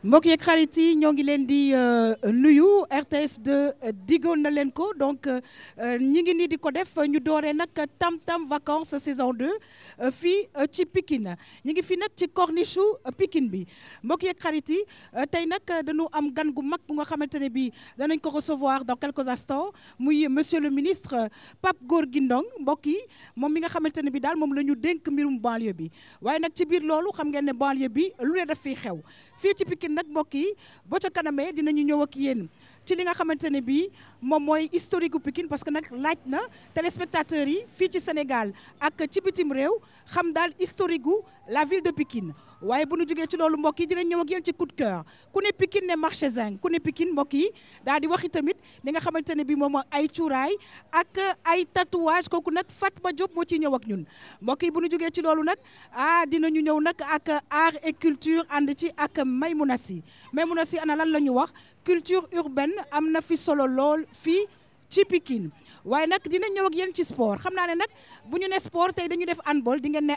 mbokk yeeg xarit yi ñoo ngi leen di nuyu RTS 2 diggoon na leen ko donc ñi ngi nii di ko def ñu dooree nag tam-tam vacances saison 2 fii ci Pikine ñi ngi fi nag ci corniche Pikine bi mbokk yeeg xarit yi tey nag dañu am gan gu mag bu nga xamante ne bi danañ ko recevoir dans quelques instants muy monsieur le ministre Pape Gorgui Ndong mbokk yi moom mi nga xamante ne bi daal moom la ñu dénk mbirum banlieue bi waaye nag ci biir loolu xam ngeen ne banlieue bi lu ne daf fiy xew fii ci Pikine nag mbokk yi boo ca kanamee dinañu ñëw ak yéen ci li nga xamante ne bii moom mooy historique gu Pikine parce que nag laaj na téléspectateurs yi fii ci Sénégal ak ci bitim réew xam daal historique gu la ville de Pikine waaye bu nu jógee ci loolu mbokk yi dinañ ñëw ak yéen ci coup de cœur ku ne Pikine ne marché zinc ku ne Pikine mbokk yi daal di waxi tamit li nga xamante ne bii moom ay cuuraay ak ay tatouage kooku nag Fatma Diop moo ciy ñëw ak ñun mbokk yi bu nu jógee ci loolu nag dinañu ñëw nag ak art et culture ànd ci ak Maymouna Sy ana lan la ñu wax culture urbaine am na fi solo lool fii ci Pikine waaye nag dina ñëw ak yéen ci sport xam naa ne nag bu ñu ne sport tey dañu def handball di ngeen ne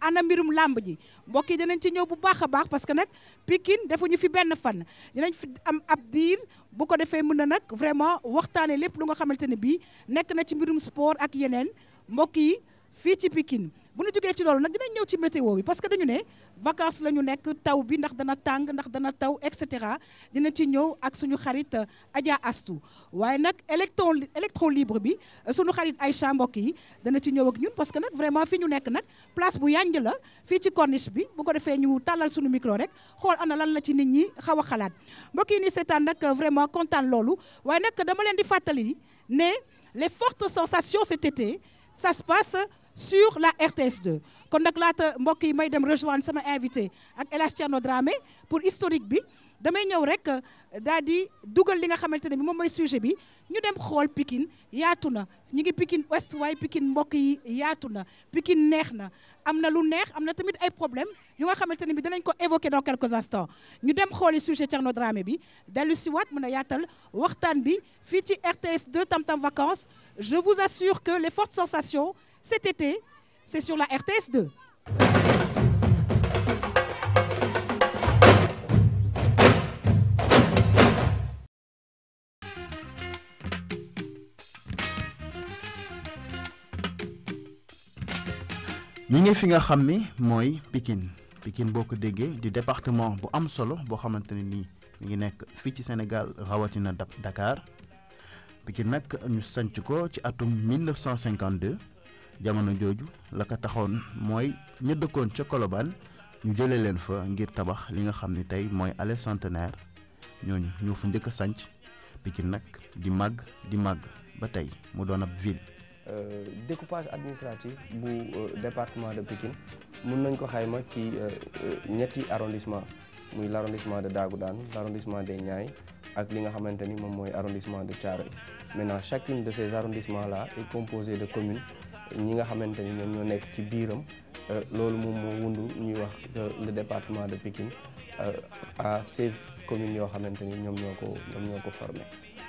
ana mbirum làmb ji mbokk yi dinañ ci ñëw bu baax a baax parce que nag Pikine defuñu fi benn fan dinañ fi am ab diir bu ko defee mën na nag vraiment waxtaane lépp lu nga xamante ne bii nekk na ci mbirum sport ak yeneen mbokk yi fii ci Pikine bu ñu jógee ci loolu nag dinañ ñëw ci météo bi parce que dañu ne vacances la ñu nekk taw bi ndax dana tàng ndax dana taw et cetera dina ci ñëw ak suñu xarit Adja Astou waaye nag électron libre bi suñu xarit Aïcha mbokk yi dana ci ñëw ak ñun parce que nag vraiment fi ñu nekk nag place bu yànj la fii ci corniche bi bu ko defee ñu tàllal suñu micro rek xool ana lan la ci nit ñi xaw a xalaat mbokk yi ni seetaan nag vraiment kontaan loolu waaye nag dama leen di fàttali ne les fortes sensations cet été ça se passe sur la RTS 2 kon nag laata mbokk yi may dem rejoindre sama invité ak El Hadj Thierno Dramé pour historique bi damay ñëw rek daal di dugal li nga xamante ne bi moom mooy sujet bi ñu dem xool Pikine yaatu na ñu ngi Pikine Ouest waaye Pikine mbokk yi yaatu na Pikine neex na am na lu neex am na tamit ay problème yu nga xamante ne bi danañ ko évoquer dans quelques instants ñu dem xooli sujet Thierno Dramé bi dellu si waat mën a yaatal waxtaan bi fii ci RTS 2 tam-tam vacances je vous assure que les fortes sensations cet été c'est sur la RTS 2. ñi ngi fi nga xam ni mooy Pikine boo ko déggee di département bu am solo boo xamante ne nii mi ngi nekk fii ci Sénégal rawatina Dakar Pikine nag ñu sanc ko ci atum 1952 jamono jooju la ko taxoon mooy ñu dëkkoon ca Colobane ñu jëlee leen fa ngir tabax li nga xam ni tey mooy allée Centenaire ñooñu ñoo fa njëkk a sanc Pikine nag di màgg ba tey mu doon ab ville. Découpage administratif bu département de Pikine mun nañ ko xayma ci ñetti arrondissement muy l' arrondissement de Dagoudane l' arrondissement des Niayes ak li nga xamante ni moom mooy arrondissement de Thiaroye maintenant chacune de ces arrondissements là est composée de communes ñi nga xamante ni ñoom ñoo nekk ci biiram loolu moom moo wundu ñuy wax le département de Pikine à 16 communes yoo xamante ni ñoom ñoo ko formé.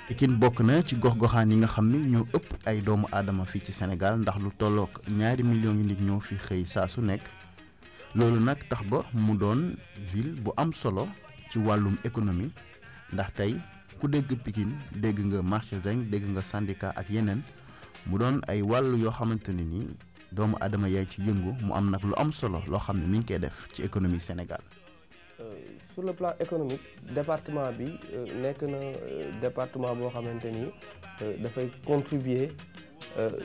Pikine bokk na ci gox-goxaan yi nga xam ni ñoo ëpp ay doomu aadama fii ci Sénégal ndax lu tollook 2 millions yi nit ñoo fi xëy saa su nekk loolu nag tax ba mu doon ville bu am solo ci wàllum économie ndax tey ku dégg Pikine dégg nga marché zinc dégg nga syndicat ak yeneen mu doon ay wàll yoo xamante ne ni doomu aadama yaay ci yëngu mu am nag lu am solo loo xam ne mi ngi koy def ci économie Sénégal. Sur le plan économique département bi nekk na département boo xamante ni dafay contribuer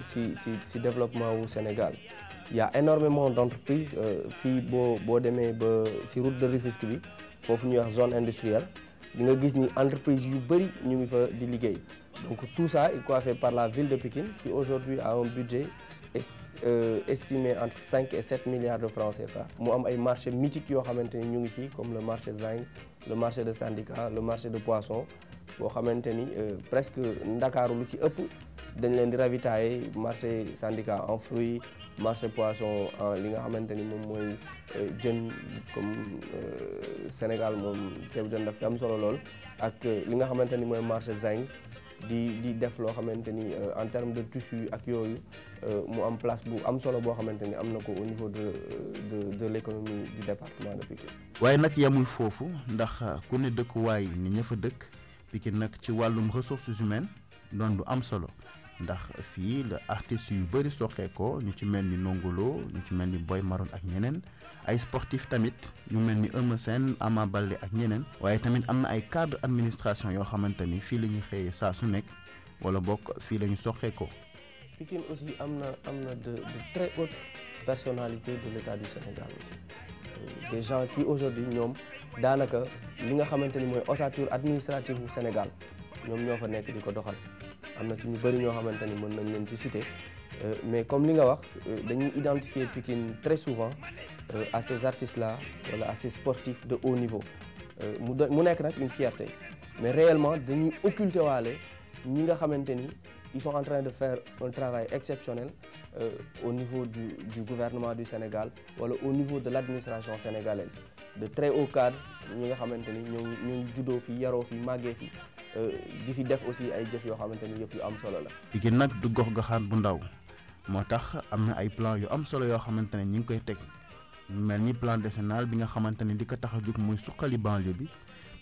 si développement wu Sénégal il y a énormément d'entreprises fii boo demee ba si route de Rufisque bi foofu ñuy wax zone industrielle di nga gis ni entreprise yu bëri ñu ngi fa di liggéey donc tout ça est coiffé par la ville de Pikine qui aujourd'hui a un budget estimé entre 5 et 7 milliards de francs CFA mu am ay marchés mythiques yoo xamante ni ñu ngi fii comme le marché zinc le marché de syndicat le marché de poisson boo xamante ni presque Ndakaaru lu ci ëpp dañ leen di ravitailler marché syndicat en fruits marché poisson en li nga xamante ni moom mooy jën comme Sénégal moom ceebu jën daf fi am solo lool ak li nga xamante ni mooy marché zinc di def loo xamante ni en termes de tissu ak yooyu mu am place bu am solo boo xamante ni am na ko au niveau de l'économie du département de Pikine. waaye nag yamul foofu ndax ku ne dëkkuwaay ni ña fa dëkk Pikine nag ci wàllum ressources humaines doon lu am solo ndax fii la artistes yu bëri soqeekoo ñu ci mel ni Nongolo ñu ci mel ni Boy Maroon ak ñeneen ay sportifs tamit ñu mel ni Eumeu Sène Ama Baldé ak ñeneen waaye tamit am na ay cadre administration yoo xamante ni fii la ñuy xëyee saa su nekk wala bokk fii la ñu soqeekoo. Pikine aussi am na de très hautes personnalités de l'État du Sénégal aussi des gens qui aujourd'hui ñoom daanaka li nga xamante ni mooy ossature administrative bu Sénégal ñoom ñoo fa nekk di ko doxal am na ci ñu bëri ñoo xamante ni mën nañ leen ci citer mais comme li nga wax dañuy identifier Pikine très souvent à ces artistes-là wala à ces sportifs de haut niveau mu nekk nag une fierté mais réellement dañuy occulter waale ñi nga xamante ni ils sont en train de faire un travail exceptionnel au niveau du gouvernement du Sénégal wala au niveau de l'administration sénégalaise de très hauts cadres ñi nga xamante ni ñoo ngi juddoo fi yaroo fi màggee fi di fi def aussi ay jëf yoo xamante ni yëf yu am solo la. Pikine nag du gox goxaan bu ndaw moo tax am na ay plan yu am solo yoo xamante ne ñi ngi koy teg mel ni plan décennal bi nga xamante ne di ko tax a jóg mooy suqali banlieue bi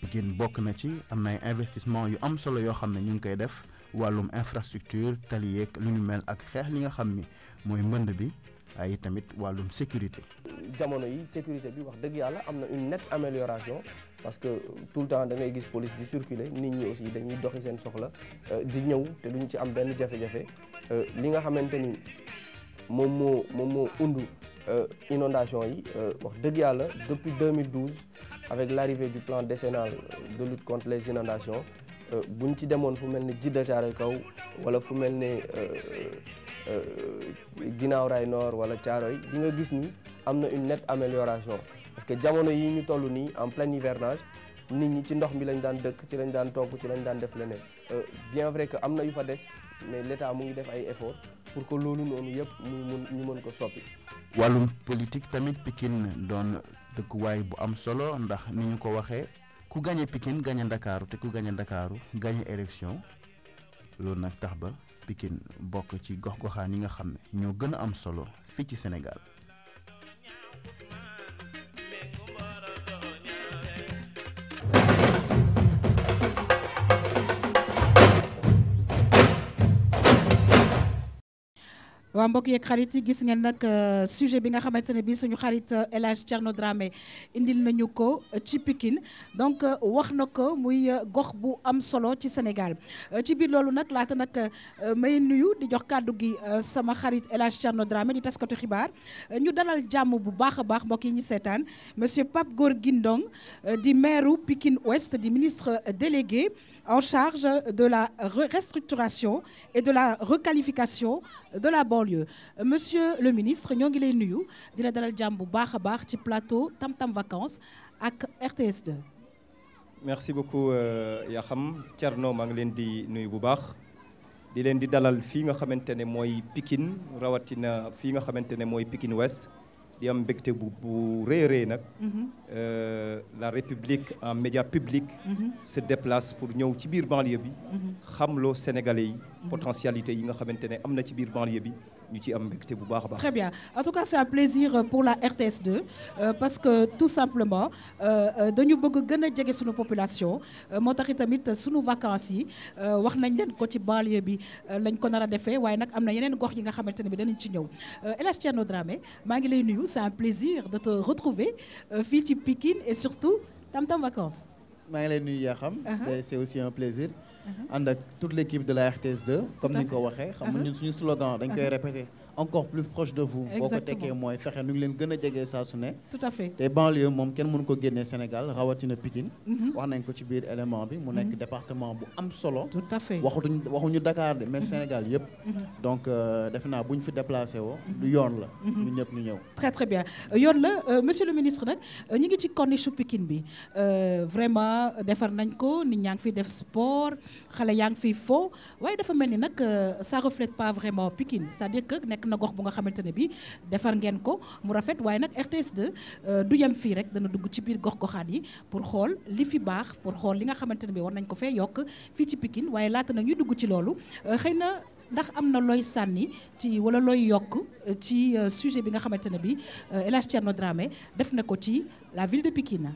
Pikine bokk na ci am na ay investissement yu am solo yoo xam ne ñu ngi koy def wàllum infrastructure tali yeeg lu ñu mel ak xeex li nga xam ni mooy mbënd bi ay tamit wàllum sécurité. jamono yi sécurité bi wax dëgg yàlla am na une nette amélioration parce que tout le temps da ngay gis police di circuler nit ñi aussi dañuy doxi seen soxla di ñëw te duñ ci am benn jafe-jafe li nga xamante ni moom moo undu inondation yi wax dëgg yàlla depuis 2012 avec l'arrivée du plan décennal de lutte contre les inondations buñ ci demoon fu mel ni Djiddah Thiaroye Kaw wala fu mel ni Guinaw Rail Nord wala Thiaroye di nga gis ni am na une nette amélioration parce que jamono yi ñu toll nii en plein hivernage nit ñi ci ndox mi lañ daan dëkk ci lañ daan togg ci lañ daan def leneen bien vrai que am na yu fa des mais l'État mu ngi def ay efforts pour que loolu noonu yëpp ñu mën ko soppi. wàllum politique tamit Pikine doon dëkkuwaay bu am solo ndax ni ñu ko waxee ku gagné Pikine gagné Ndakaaru te ku gagné Ndakaaru gagné élection loolu nag tax ba Pikine bokk ci gox-goxaan yi nga xam ne ñoo gën a am solo fii ci Sénégal. waa mbokk yeeg xarit yi gis ngeen nag sujet bi nga xamante ne bii suñu xarit El Hadj Thierno Dramé indil nañu ko ci Pikine donc wax na ko muy gox bu am solo ci Sénégal ci biir loolu nag laata nag may nuyu di jox kàddu gi sama xarit El Hadj Thierno Dramé di taskatu xibaar ñu dalal jàmm bu baax a baax mbokk yi ñu seetaan monsieur Pape Gorgui Ndong di maire Pikine Ouest di ministre délégué en charge de la restructuration et de la requalification de la banlieue. Monsieur le ministre ñoo ngi lay nuyu di la dalal jàmm bu baax a baax ci plateau Tam Tam Vacances ak RTS 2. merci beaucoup Yaxam Thierno maa ngi leen di nuyu bu baax di leen di dalal fii nga xamante ne mooy Pikine rawatina fii nga xamante ne mooy Pikine Ouest di am mbégte bu rëy a rëy nag. La République en média public. se déplace pour ñëw ci biir banlieue bi. xamloo Sénégalais yi. potentialité yi nga xamante ne am na ci biir banlieue bi ñu ci am mbégte bu baax a baax. Très bien en tout cas c'est un plaisir pour la RTS2 parce que tout simplement dañu bëgg gën a jege sunu population moo tax itamit sunu vacances yi wax nañ leen ko ci banlieue bi lañ ko nar a defee waaye nag am na yeneen gox yi nga xamante ne bi danañ ci ñëw El Hadj Thierno Dramé maa ngi lay nuyu c'est un plaisir de te retrouver fii ci Pikine et surtout Tam Tam Vacances. maa ngi lay nuyu yaa xam. c'est aussi un plaisir. ànd ak toute l'équipe de la RTS2. comme ni nga ko waxee. xam nga ñun suñu slogan dañ koy répéter encore plus proche de vous. boo ko tekkee mooy fexe nu ngi leen gën a jege saa su ne. tout à fait te banlieue moom kenn mënu ko génnee Sénégal rawatina Pikine. wax nañ ko ci biir élément bi mu nekk département bu am solo. tout à fait waxuñu Dakar de mais Sénégal yëpp. donc defe naa bu ñu fi déplacé woo. du yoon la. ñun ñëpp ñu ñëw. très très bien yoon la monsieur le ministre nag ñu ngi ci corniche Pikine bi vraiment defar nañ ko nit ñaa ngi fiy def sport xale yaa ngi fiy fo waaye dafa mel ni nag ça reflète pas vraiment Pikine c'est-à-dire que nekk na gox bu nga xamante ne bi defar ngeen ko mu rafet waaye nag RTS 2 du yem fii rek dana dugg ci biir gox-goxaan yi pour xool li fi baax pour xool li nga xamante ne bi war nañ ko fee yokk fii ci Pikine waaye laata nag ñu dugg ci loolu xëy na ndax am na looy sànni ci wala looy yokk ci sujet bi nga xamante ne bi El Hadj Thierno Dramé def na ko ci la ville de Pikine.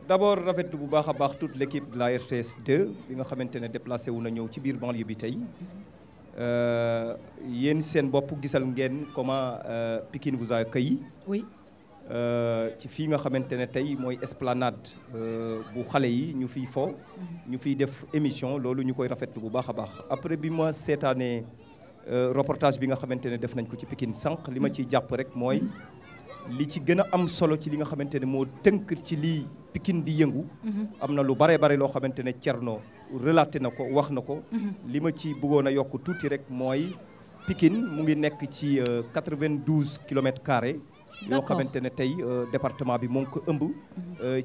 D'abord rafetlu bu baax a baax toute l'équipe de la RTS 2 bi nga xamante ne déplacé wu na ñëw ci biir banlieue bi tey yéen seen bopp gisal ngeen comment Pikine vous a accueilli. Oui. ci fii nga xamante ne tey mooy esplanade bu xale yi ñu fiy fo ñu fiy def émission loolu ñu koy rafetlu bu baax a baax après bi ma seetaanee reportage bi nga xamante ne def nañ ko ci Pikine sànq li ma ciy jàpp rek mooy li ci gën a am solo ci li nga xamante ne moo tënk ci lii Pikine di yëngu am na lu bare bare loo xamante ne Thierno relaté na ko wax na ko li ma ci bëggoon a yokk tuuti rek mooy Pikine mu ngi nekk ci 92 kilomètres carrés yoo xamante ne tey département bi moo ngi ko ëmb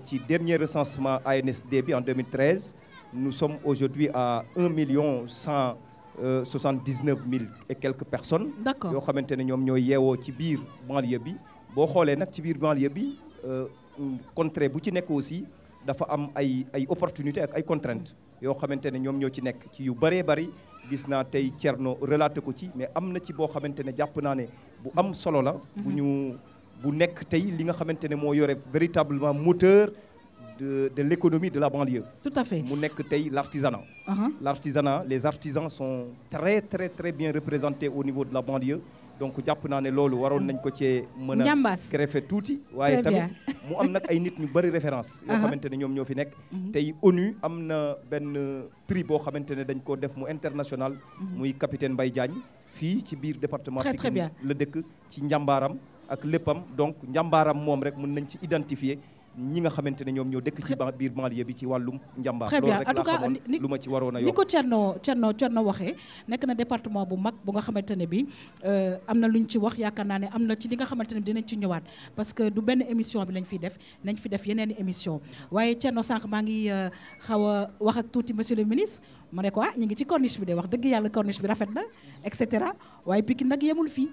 ci dernier recensement ANSD bi en 2013 nous sommes aujourd'hui à 1.179.000 et quelques personnes yoo xamante ne ñoom ñooy yeewoo ci biir banlieue bi boo xoolee nag ci biir banlieue bi contrée bu ci nekk aussi dafa am ay opportunités ak ay contraintes yoo xamante ne ñoom ñoo ci nekk ci yu bëree bëri gis naa tey Thierno relaté ko ci mais am na ci boo xamante ne jàpp naa ne bu am solo la bu nekk tey li nga xamante ne moo yore véritablement moteur de l'économie de la banlieue. Tout à fait. mu nekk tey l'artisanat. L'artisanat, les artisans sont très très très bien représentés au niveau de la banlieue donc jàpp naa ne loolu waroon nañ ko cee mën a greffé tuuti waaye tamit mu am nag ay nit ñu bëri référence yoo xamante ne ñoom ñoo fi nekk tey ONU am na benn prix boo xamante ne dañ ko def mu international muy capitaine Mbaye Diagne fii ci biir département Pikine la dëkk ci njàmbaaram ak léppam donc njàmbaaram moom rek mën nañ ci identifier ñi nga xamante ne ñoom ñoo dëkk ci biir banlieue bi ci wàllum njàmbaar. très bien loolu rek laa xamoon lu ma ci waroon a yokk. ni ko Thierno waxee nekk na département bu mag bu nga xamante ne bi am na lu ñu ci wax yaakaar naa ne am na ci li nga xamante ne dinañ ci ñëwaat parce que du benn émission bi lañ fiy def nañ fi def yeneen émission waaye Thierno sànq maa ngi xaw a wax ak tuuti monsieur le ministre ma ne ko ñu ngi ci corniche bi de wax dëgg yàlla corniche bi rafet na et cetera waaye Pikine nag yemul fii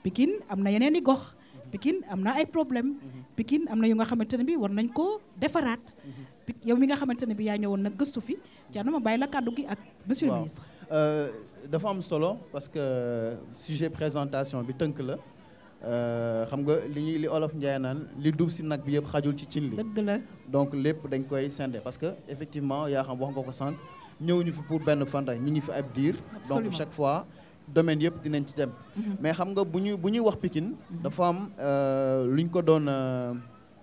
Pikine am na yeneen i gox Pikine am na ay problème Pikine am na yu nga xamante ne bi war nañ ko defaraat yow mi nga xamante ne bi yaa ñëwoon nag gëstu fi Thierno ma bàyyi la kàddu gi ak monsieur le ministre. dafa am solo parce que sujet présentation bi tënk la xam nga li olof Njaay naan li duub si nag bi yëpp xajul ci cin li. dëgg la donc lépp dañ koy sende parce que effectivement yaa xam wax nga ko sànq ñëw ñu fi pour benn fan rek ñi ngi fi ab diir. donc chaque fois. domaine yëpp dinañ ci dem mais xam nga bu ñuy wax Pikine dafa am luñ ko doon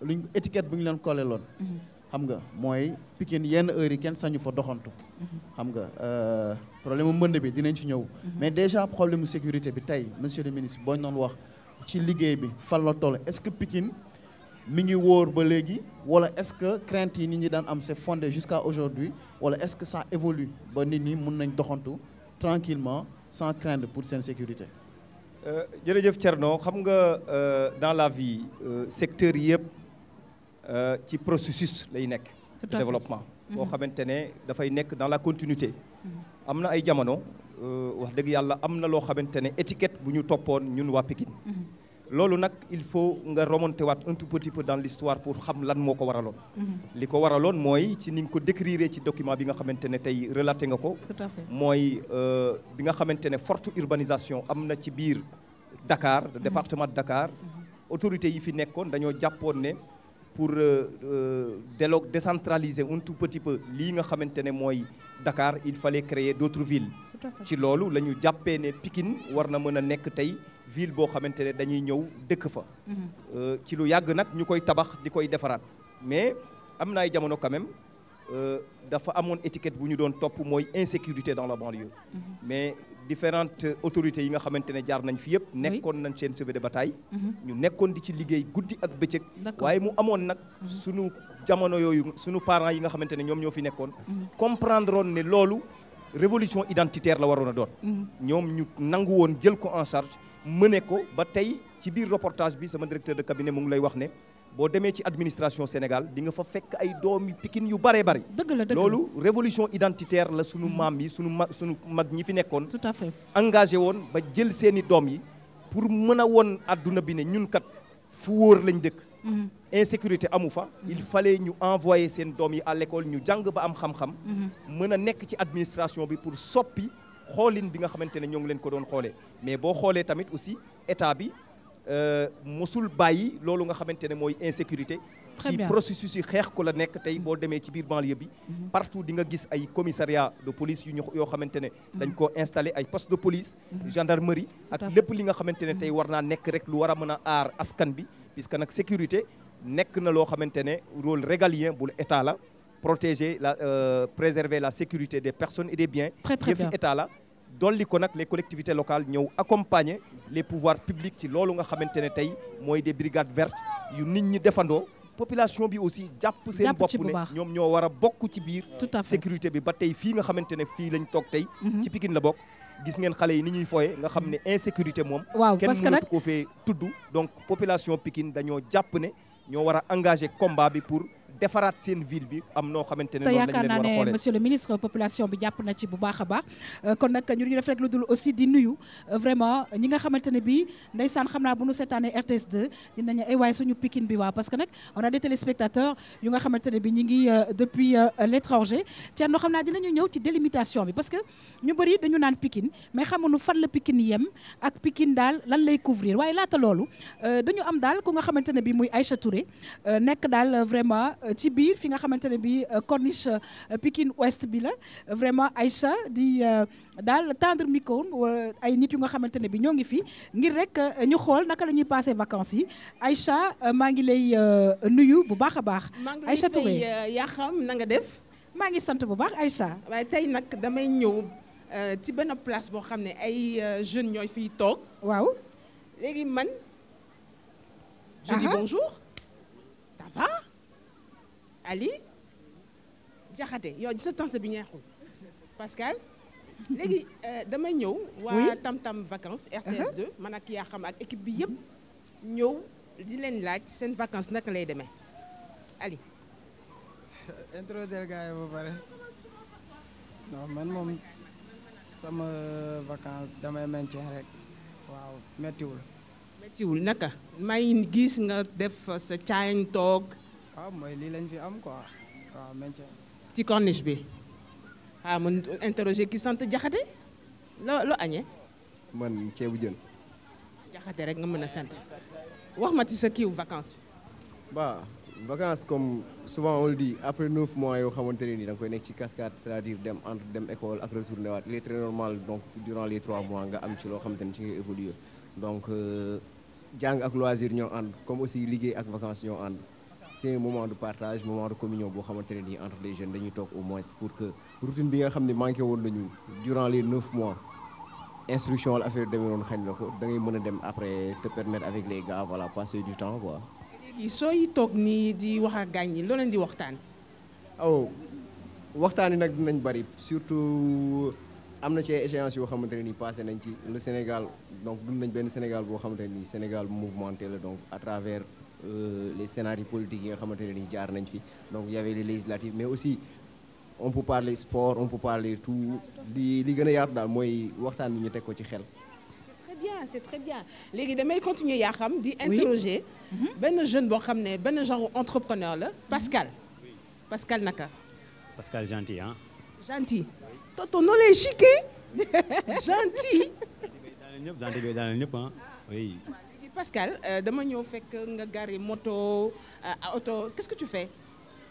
luñ étiquette bu ñu leen collé loon xam nga mooy Pikine yenn heures yi kenn sañu fa doxantu xam nga problème mu mbënd bi dinañ ci ñëw mais déjà problème mu sécurité bi tey monsieur le ministre boo ñu doon wax ci liggéey bi fan la toll est-ce que Pikine mi ngi wóor ba léegi wala est-ce que crainte yi nit ñi daan am c'est fondé jusqu'à aujourd'hui wala est-ce que ça évolue ba nit ñi mun nañ doxantu tranquillement sans craindre pour seen sécurité. jërëjëf Thierno xam nga dans la vie secteur yëpp ci processus lay nekk. de développement. boo xamante ne dafay nekk dans la continuité. am na ay jamono wax dëgg yàlla am na loo xamante ne étiquette bu ñu toppoon ñun waa Pikine. loolu nag il faut nga remonter waat un tout petit peu dans l'histoire pour xam lan moo ko waraloon. li ko waraloon mooy ci ni nga ko décrire ci document bi nga xamante ne tey relaté nga ko. tout à fait mooy bi nga xamante ne forte urbanisation am na ci biir Dakar département de Dakar. autorités yi fi nekkoon dañoo jàppoon ne pour décentraliser un tout petit peu lii nga xamante ne mooy Dakar il fallait créer d'autres villes. ci loolu la ñu jàppee ne Pikine war na mën a nekk tey. ville boo xamante ne dañuy ñëw dëkk fa ci lu yàgg nag ñu koy tabax di koy defaraat mais am na ay jamono quand même dafa amoon étiquette bu ñu doon topp mooy insécurité dans la banlieue mais différentes autorités yi nga xamante ne jaar nañ fi yëpp nekkoon nañ seen chevet de bataille ñu nekkoon di ci liggéey guddi ak bëccëg waaye mu amoon nag sunu jamono yooyu sunu parents yi nga xamante ne ñoom ñoo fi nekkoon comprendre oon ne loolu révolution identitaire la waroon a doon ñoom ñu nangu woon jël ko en charge mëne ko ba tey ci biir reportage bi sama directeur de cabinet mu ngi lay wax ne boo demee ci administration Sénégal di nga fa fekk ay doomi Pikine yu baree bari. dëgg la dëgg la loolu révolution identitaire la sunu maam yi sunu mag ñi fi nekkoon. tout à fait engagé woon ba jël seeni doom yi pour mën a woon adduna bi ne ñun kat fu wóor lañ dëkk. insécurité amu fa. il fallait ñu envoyer seen doom yi à l'école ñu jàng ba am xam-xam. mën a nekk ci administration bi pour soppi xoolin bi nga xamante ne ñoo ngi leen ko doon xoolee mais boo xoolee tamit aussi état bi. mosul bàyyi loolu nga xamante ne mooy insécurité ci processus yi xeex ko la nekk tey boo demee ci biir banlieue bi partout di nga gis ay commissariat de police yoo xamante ne dañ ko installé ay poste de police gendarmerie ak lépp li nga xamante ne tey war naa nekk rek lu war a mën a aar askan bi puisque nag sécurité nekk na loo xamante ne rôle régalien bu état la protéger préserver la sécurité des personnes et des biens yëfi état la dolli ko nag les collectivités locales ñëw accompagner les pouvoirs publics ci loolu nga xamante ne tey mooy des brigades vertes yu nit ñi defandoo population bi aussi jàpp seen bopp ne ñoom ñoo war a bokk ci biir sécurité bi ba tey fii nga xamante ne fii lañ toog tey ci Pikine la bokk gis ngeen xale yi ni ñuy fooye nga xam ne insécurité moom kenn mënatu ko fee tudd donc population Pikine dañoo jàpp ne ñoo war a engagé combat bi pour defaraat seen ville bi am noo xamante ne noonu lañ leen war a xoolee. te yaakaar naa ne monsieur le ministre population bi jàpp na ci bu baax a baax kon nag ñu def rek lu dul aussi di nuyu vraiment ñi nga xamante ne bii ndeysaan xam naa bu nu seetaanee RTS 2 dinañu ay waay suñu Pikine bi waaw parce que nag on a des téléspectateurs yu nga xamante ne bii ñu ngi depuis l'étranger Thierno xam naa dinañu ñëw ci délimitation bi parce que ñu bëri dañu naan Pikine mais xamuñu fan la Pikine yem ak Pikine daal lan lay couvrir waaye laata loolu dañu am daal ku nga xamante ne bii muy Aïcha Touré nekk daal vraiment ci biir fi nga xamante ne bii corniche Pikine Ouest bi la vraiment Aïcha di daal tendre micro ay nit yu nga xamante ne bi ñoo ngi fi ngir rek ñu xool naka la ñuy passer vacances yi Aïcha maa ngi lay nuyu bu baax a baax. Aïcha Touré yaa xam na nga def. maa ngi sant bu baax Aïcha. waaye tey nag damay ñëw ci benn place boo xam ne ay jeunes ñooy fiy toog. waaw léegi man. je dis bonjour. ça va. Ali Diakhaté yow sa tante bi neexul Pascal léegi damay ñëw waa Tam Tam vacances RTS 2 man ak yaa xam ak équipe bi yëpp ñëw di leen laaj seen vacances naka lay demee Ali introduire gars yi ba pare non man moom sama vacances damay maintien rek waaw méttiwul naka may gis nga def sa caayin toog waaw mooy lii lañ fi am quoi waaw maintien ci corniche bi man interroger ki sant Diakhaté loo añee man ceebu jën Diakhaté rek nga mën a sant wax ma ci sa kiiw vacances bi vacances comme souvent on le dit après 9 mois yoo xamante ne nii da nga koy nekk ci cascade c'est-à-dire dem école ak retourné waat il est très normal donc durant les 3 mois nga am ci loo xamante ne ci nga évoluer donc jàng ak loisir ñoo ànd comme aussi liggéey ak vacances ñoo ànd c'est un moment de partage moment de communion boo xamante ne nii entre les jeunes dañuy toog au moins pour que routine bi nga xam ne manqué woon nañu durant les 9 mois instruction la affaire demee noonu xañ la ko da ngay mën a dem après te permettre avec les gars voilà passer du temps quoi. léegi sooy toog nii di wax ak gaañ ñi loo leen di waxtaan. waxtaan yi nag dinañ bari surtout am na ci ay échéances yoo xamante ne nii passé nañ ci le Sénégal donc dund nañ benn Sénégal boo xamante ne nii Sénégal mouvementé la donc à travers. Les scénarios politiques yi nga xamante ne nii jaar nañ fi donc y avait les législatives mais aussi on peut parler sport on peut parler tout li gën a yaatu daal mooy waxtaan bi ñu teg ko ci xel. c'est très bien léegi damay continuer yaa xam di interroger benn jeune boo xam ne benn genre entrepreneur la Pascal naka. Pascal gentil ah. gentil. ton nom est chiqué. gentil. daanaka ñëpp ah oui. Pascal dama ñëw fekk nga garé moto auto qu'est-ce que tu fais.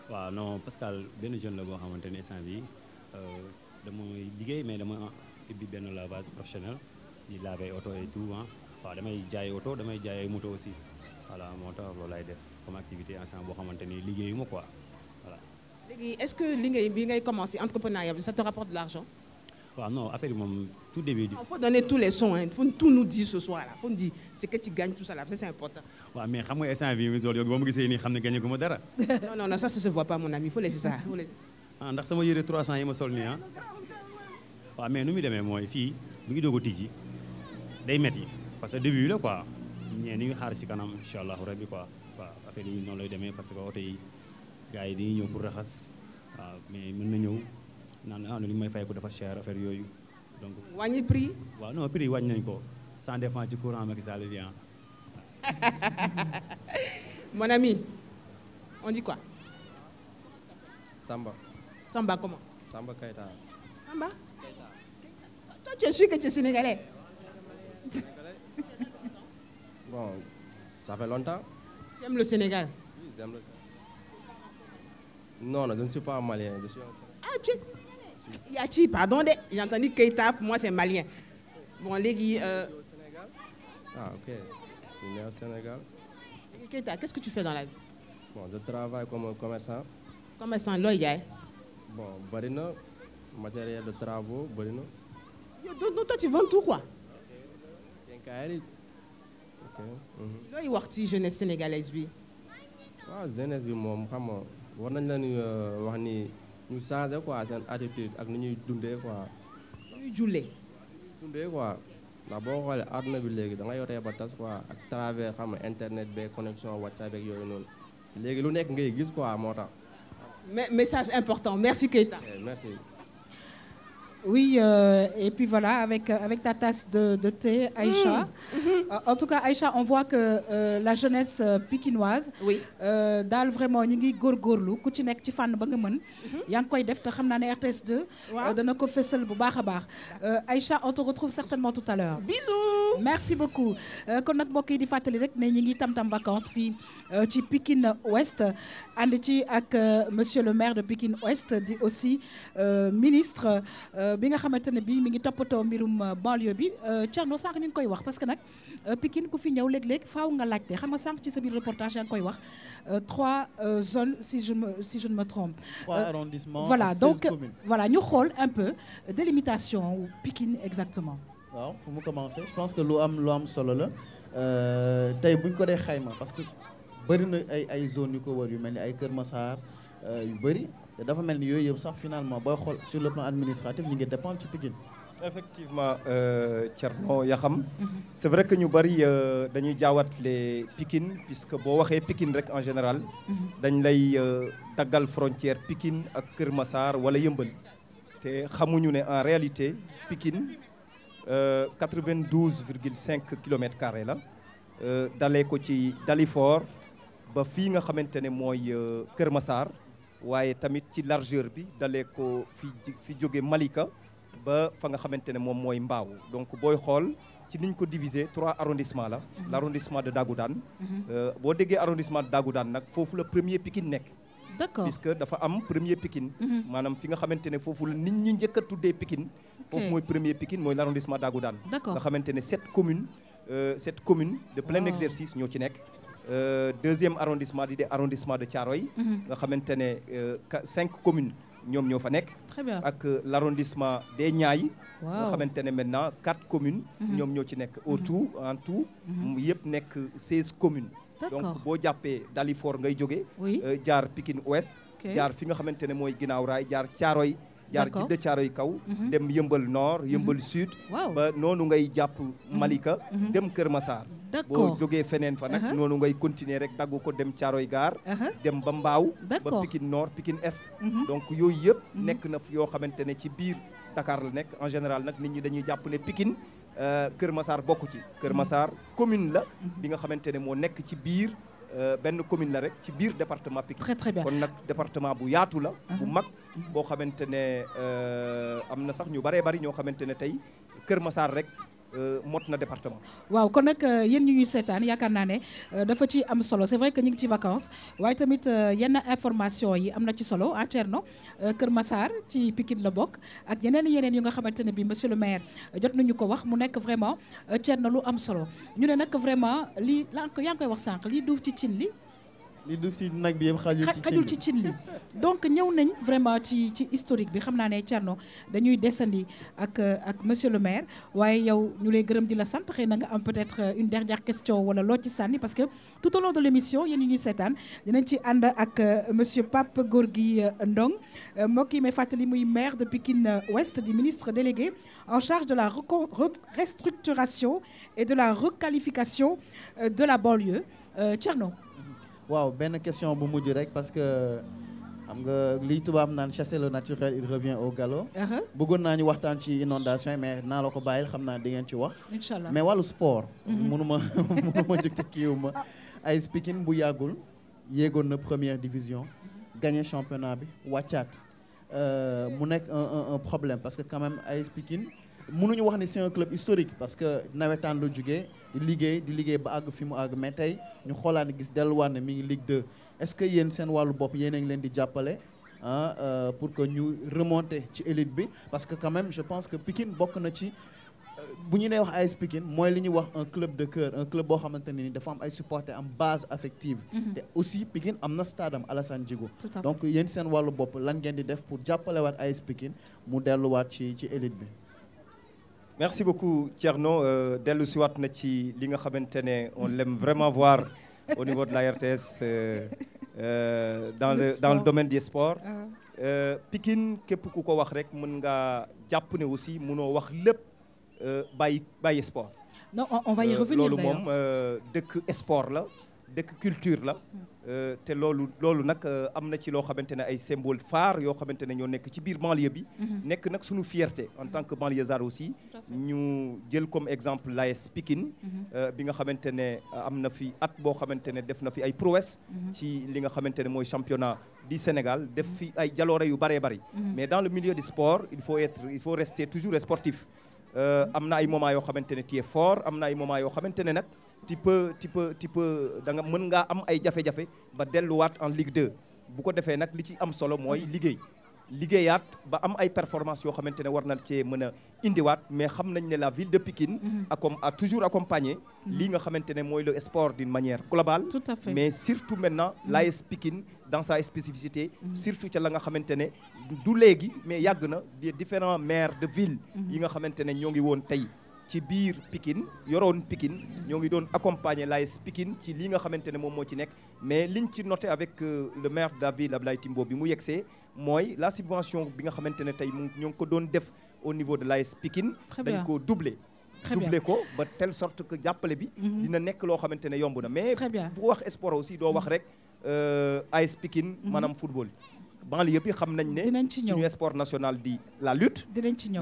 waaw non Pascal benn jeune la boo xamante ne instant bi dama liggéey mais dama ubbi benn lavage professionnel di laver auto et tout ah waaw damay jaay auto damay jaay ay moto aussi voilà moo tax loolu lay def comme activité ensemble boo xamante ni liggéeyu ma quoi voilà. léegi est-ce que liggéey bi ngay commencer entrepreneuriat bi ça te rapporte de l'argent. waaw non affaire yi moom tout début. Il faut donner tous les sons, il faut tout nous dire ce soir là. Il faut nous dire c'est que tu gagnes tout ça là, ça c'est important. waaw mais xam nga instant bii yow boo ma gisee nii xam ne gagné gu ma dara. non ça se voit pas mon ami, il faut laisser ça. ah ndax sama yére 300 yi ma sol nii ah waaw mais nu muy demee mooy fii mu ngi doog a tijji day métti parce que début la quoi ñee ni ngi xaar ci kanam incha allahu rabbi quoi waaw affaire yi noonu lay demee parce que oto yi gars yi dañuy ñëw pour raxas waaw mais mën na ñëw naan li may fay ko dafa cher affaire yooyu donc. wàññi prix. waaw non prix wàññi nañ ko sans dépend ci courant Macky Sall bi Mon ami, on dit quoi? Samba. Samba comment? Samba Keita. Samba? Toi, tu es sûr que tu es sénégalais? Bon, ça fait longtemps. Tu aimes le Sénégal? Oui, j'aime le Sénégal. Non, je ne suis pas malien, je suis un Sénégalais. Ah, tu es sénégalais? Yachi, pardon, j'ai entendu Keita, pour moi c'est malien. Bon, les gars. Ah, ok. Tu es né au Sénégal. Keita, qu'est-ce que tu fais dans la vie? Bon, je travaille comme commerçant. Commerçant, loyer. Bon, barina, matériel de travaux, barina. Donc toi, tu vends tout quoi? Quincaillerie. Ok. Looy wax ci jeunesse sénégalaise bi. waaw jeunesse bi moom xam nga war nañ leen wax ni ñu changer quoi seen attitude ak ni ñuy dundee quoi. ñuy jullee. dundee quoi ndax boo xoolee àdduna bi léegi da nga yoree ba tas quoi ak travers xam nga internet beeg connexion WhatsApp beeg yooyu noonu léegi lu nekk ngay gis quoi moo tax. Message important, merci Keita. Merci. Oui, et puis voilà, avec ta tasse de thé, Aïcha. En tout cas, Aïcha, on voit que la jeunesse pikinoise, oui. daal vraiment ñi ngi góorgóorlu ku ci nekk ci fànn ba nga mën. yaa ngi koy def te xam naa ne RTS 2. dana ko fësal bu baax a baax. Aïcha, on te retrouve certainement tout à l'heure. Bisous. Merci beaucoup. kon nag mbokk yi di fàttali rek ne ñi ngi tam vacances fii ci Pikine Ouest ànd ci ak monsieur le maire de Pikine Ouest di aussi ministre. bi nga xamante ne bii mi ngi toppatoo mbirum banlieue bi Thierno sànq ñu ngi koy wax parce que nag Pikine ku fi ñëw léeg-léeg faaw nga laajte xam nga sànq ci sa biir reportage yaa ngi koy wax 3 zones si je ne me trompe. 3 arrondissements. Voilà donc communes. voilà ñu xool un peu délimitation Pikine exactement. waaw fu mu commencer je pense que lu am solo la tey buñ ko dee xayma parce que bëri na ay zones yu ko wër yu mel ni ay Kër Massar yu bëri. te dafa mel ni yooyu yëpp sax finalement booy xool sur le plan administratif ñu ngi dépendre ci Pikine. effectivement Thierno Yaxam c'est vrai que ñu bari dañuy jaawatle Pikine puisque boo waxee Pikine rek en général dañ lay daggal frontière Pikine ak Kër Massar wala Yëmbal te xamuñu ne en réalité Pikine 92,5 kilomètres carrés la dalee ko ci Dalifort ba fii nga xamante ne mooy Kër Massar. waaye tamit ci largeur bi dalee ko fi jóge Malika ba fa nga xamante ne moom mooy Mbaaw donc booy xool ci niñ ko diviser 3 arrondissements la l'arrondissement de Dagoudane boo déggee arrondissement de Dagoudane nag foofu la premier Pikine nekk d'accord puisque dafa am premier Pikine maanaam fi nga xamante ne foofu la nit ñi njëkk a tuddee Pikine foofu mooy premier Pikine mooy l'arrondissement Dagoudane nga xamante ne 7 communes de plein exercice ñoo ci nekk deuxième arrondissement di arrondissement de Thiaroye nga xamante ne 5 communes ñoom ñoo fa nekk ak l'arrondissement des Niayes nga xamante ne maintenant 4 communes ñoom ñoo ci nekk en tout yëpp nekk 16 communes donc boo jàppee Dalifort ngay jóge jaar Pikine Ouest jaar fi nga xamante ne mooy Guinaw Rail jaar Thiaroye jaar Jidda Thiaroye kaw dem Yëmbal Nord Yëmbal Sud ba noonu ngay jàpp Malika dem Kër Massar boo jógee feneen fa nag noonu ngay continuer rek daggu ko dem Thiaroye Gare dem ba Mbaaw ba Pikine Nord Pikine Est donc yooyu yëpp nekk na yoo xamante ne ci biir Dakar la nekk en général nag nit ñi dañuy jàpp ne Pikine Kër Massar bokku ci Kër Massar commune la bi nga xamante ne moo nekk ci biir benn commune la rek ci biir département Pikine très bien kon nag département bu yaatu la bu mag boo xamante ne am na sax ñu baree bari ñoo xamante ne tey Kër Massar rek mot na département. waaw kon nag yéen ñu ñuy seetaan yaakaar naa ne dafa ci am solo c'est vrai que ñu ngi ci vacances waaye tamit yenn information yi am na ci solo ah Thierno Kër Massar ci Pikine la bokk ak yeneen yu nga xamante ne bi monsieur le maire jot nañu ko wax mu nekk vraiment Thierno lu am solo ñu ne nag vraiment lii yaa ngi koy wax sànq lii duuf ci cin li li du si nag bi yëpp xajul ci cin li donc ñëw nañ vraiment ci historique bi xam naa ne Thierno dañuy desandi ak monsieur le maire waaye yow ñu lay gërëm di la sant xëy na nga am peut-être une dernière question wala loo ci sànni parce que tout au long de l'émission yéen ñuy seetaan dinañ ci ànd ak monsieur Pape Gorgui Ndong mbokk yi may fàttali muy maire de Pikine Ouest di ministre délégué en charge de la restructuration et de la requalification de la banlieue Thierno. waaw benn question bu mujj rek parce que xam nga liy tubaab naan chasser le naturel il revient au galop. bëggoon naa ñu waxtaan ci inondation mais naa la ko bàyyil xam naa di ngeen ci wax. Inch'Allah. mais wàllu sport. mënuma jóg te kiiwuma AS Pikine bu yàggul yéegoon na première division gagné championnat bi wàccaat mu nekk un problème parce que quand même AS Pikine mënuñu wax ni c'est un club historique parce que nawetaan la jógee di liggéey ba àgg fi mu àgg mais tey ñu xoolaat ne gis delluwaat ne mi ngi Ligue 2 est-ce que yéen seen wàllu bopp yéen a ngi leen di jàppale pour que ñu remonter ci élite bi parce que quand même je pense que Pikine bokk na ci bu ñu nee wax AS Pikine mooy li ñuy wax un club de cœur un club boo xamante ne ni dafa am ay supporters am base affective te aussi Pikine am na stade am Alassane Djigo donc yéen seen wàllu bopp lan ngeen di def pour jàppalewaat AS Pikine mu delluwaat ci élite bi. Merci beaucoup Thierno dellu si waat na ci li nga xamante ne on l'aime vraiment voir au niveau de la RTS dans le domaine des sports Pikine képp ku ko wax rek mën nga jàpp ne aussi mënoo wax lépp bàyyi sport. non on va y revenir loolu moom dëkk sport la dëkk culture la te loolu nag am na ci loo xamante ne ay symbole phare yoo xamante ne ñoo nekk ci biir banlieue bi nekk nag suñu fierté en tant que banlieusard aussi ñu jël comme exemple l'AS Pikine bi nga xamante ne am na fi at boo xamante ne def na fi ay prouesse ci li nga xamante ne mooy championnat du Sénégal def fi ay jaloore yu bëree bëri mais dans le milieu du sport il faut rester toujours sportif am na ay moments yoo xamante ne tu es fort am na ay moments yoo xamante ne nag tu peux da nga mën ngaa am ay jafe-jafe ba delluwaat en Ligue 2 bu ko defee nag li ci am solo mooy liggéeyaat ba am ay performances yoo xamante ne war na cee mën a indiwaat mais xam nañ ne la ville de Pikine a toujours accompagné lii nga xamante ne mooy le sport d'une manière globale. Tout à fait. Mais surtout maintenant l'AS Pikine dans sa spécificité surtout ca la nga xamante ne du léegi mais yàgg na des différents maires de ville yi nga xamante ne ñoo ngi woon tey ci biir Pikine yoroon Pikine ñoo ngi doon accompagner l'AS Pikine ci li nga xamante ne moom moo ci nekk mais liñ ci noté avec le maire de la ville Abdoulaye Timbo bi mu yegsee mooy la subvention bi nga xamante ne tey ñoo ngi ko doon def au niveau de l'AS Pikine dañ ko doubler ko ba telle sorte que jàppale bi dina nekk loo xamante ne yomb na mais bu wax sport aussi doo wax rek AS Pikine maanaam football banlieue bi xam nañ ne suñu sport national di la lutte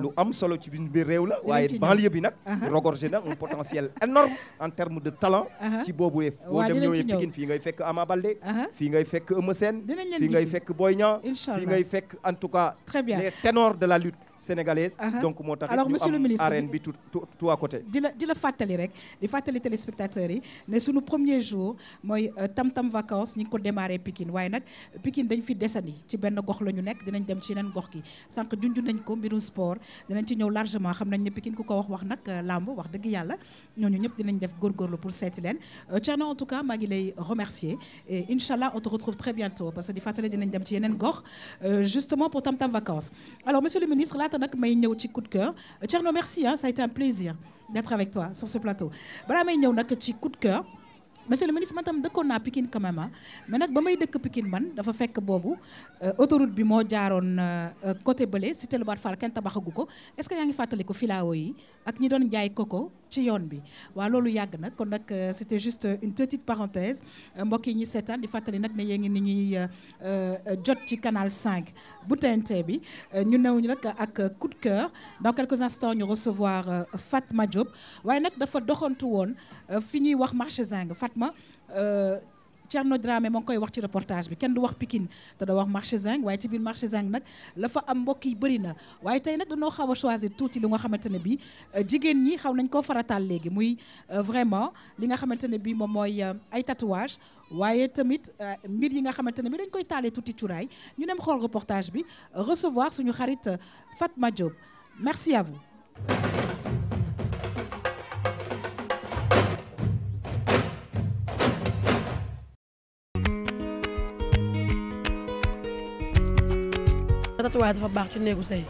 lu am solo ci biir réew la waaye banlieue bi nag regorgé na un potentiel énorme en termes de talent ci boobu boo dem ñëwee Pikine fii ngay fekk Ama Baldé fii ngay fekk Eumeu Sène fii ngay fekk Boy Niang fii ngay fekk en tout cas les ténors de la lutte sénégalaise donc moo tax alors monsieur le ministre arène bi tout à côté di la fàttali rek di fàttali téléspectateurs yi ne suñu premier jour mooy tam-tam vacances ñi ngi ko démarré Pikine waaye nag Pikine dañ fi desandi ci benn gox la ñu nekk dinañ dem ci yeneen gox gi sànq junj nañ ko mbirum sport dinañ ci ñëw largement xam nañ ne Pikine ku ko wax nag làmb wax dëgg yàlla ñooñu ñëpp dinañ def góorgóorlu pour seeti leen Thierno en tout cas maa ngi lay remercier et Inch'Allah on te retrouve très bientôt parce que di fàttali dinañ dem ci yeneen gox justement pour tam-tam vacances alors monsieur le ministre laata nag may ñëw ci coup de cœur Thierno merci ça a été un plaisir d'être avec toi sur ce plateau balaa may ñëw nag ci coup de cœur monsieur le ministre man tam dëkkoon naa Pikine quand même mais nag ba may dëkk Pikine man dafa fekk boobu autoroute bi moo jaaroon côté bële Cité Lobatt Fall kenn tabaxagu ko est-ce que yaa ngi fàttali ko filao yi ak ñi doon jaay koko ci yoon bi waaw loolu yàgg nag kon nag c'était juste une petite parenthèse mbokk yi ñi seetaan di fàttali nag ne yéen ngi ni ñuy jot ci canal 5 bu TNT bi ñu new ñu nag ak coup de cœur dans quelques instants ñu recevoir Fatma Diop waaye nag dafa doxantu woon fi ñuy wax marché Zinc Fatma Thierno Dramé moo ngi koy wax ci reportage bi kenn du wax Pikine te da wax marché Zinc waaye ci biir marché Zinc nag la fa am mbokk yi bëri na waaye tey nag dañoo xaw a choisir tuuti li nga xamante ne bi jigéen ñi xaw nañ koo farataal léegi muy vraiment li nga xamante ne bi moom mooy ay tatouage waaye tamit mbir yi nga xamante ne bi dañ koy taalee tuuti cuuraay ñu dem xool reportage bi recevoir suñu xarit Fatma Diop merci à vous. tatouage dafa baax ci néegu sëy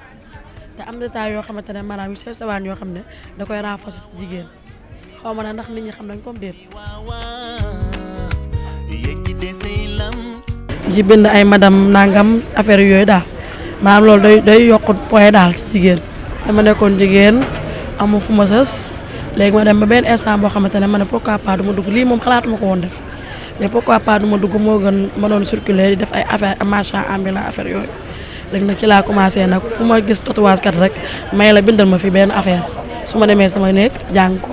te am détail yoo xamante ne maanaam yu sew sewaan yoo xam ne da koy renforcer ci jigéen xaw ma ne ndax nit ñi xam nañ comme déet. ci bind ay madame nangam affaire yooyu daal maanaam loolu day yokk point daal ci jigéen dama nekkoon jigéen amu fu ma sës léegi ma dem ba benn instant boo xamante ne ma ne pourquoi pas du ma dugg lii moom xalaatuma ko woon def mais pourquoi pas du ma dugg moo gën mënoon circuler di def ay affaire marchand ambulant affaire yooyu léegi nag ci laa commencé nag fu ma gis tatouage kat rek may la bindal ma fi benn affaire su ma demee sama néeg jàng ko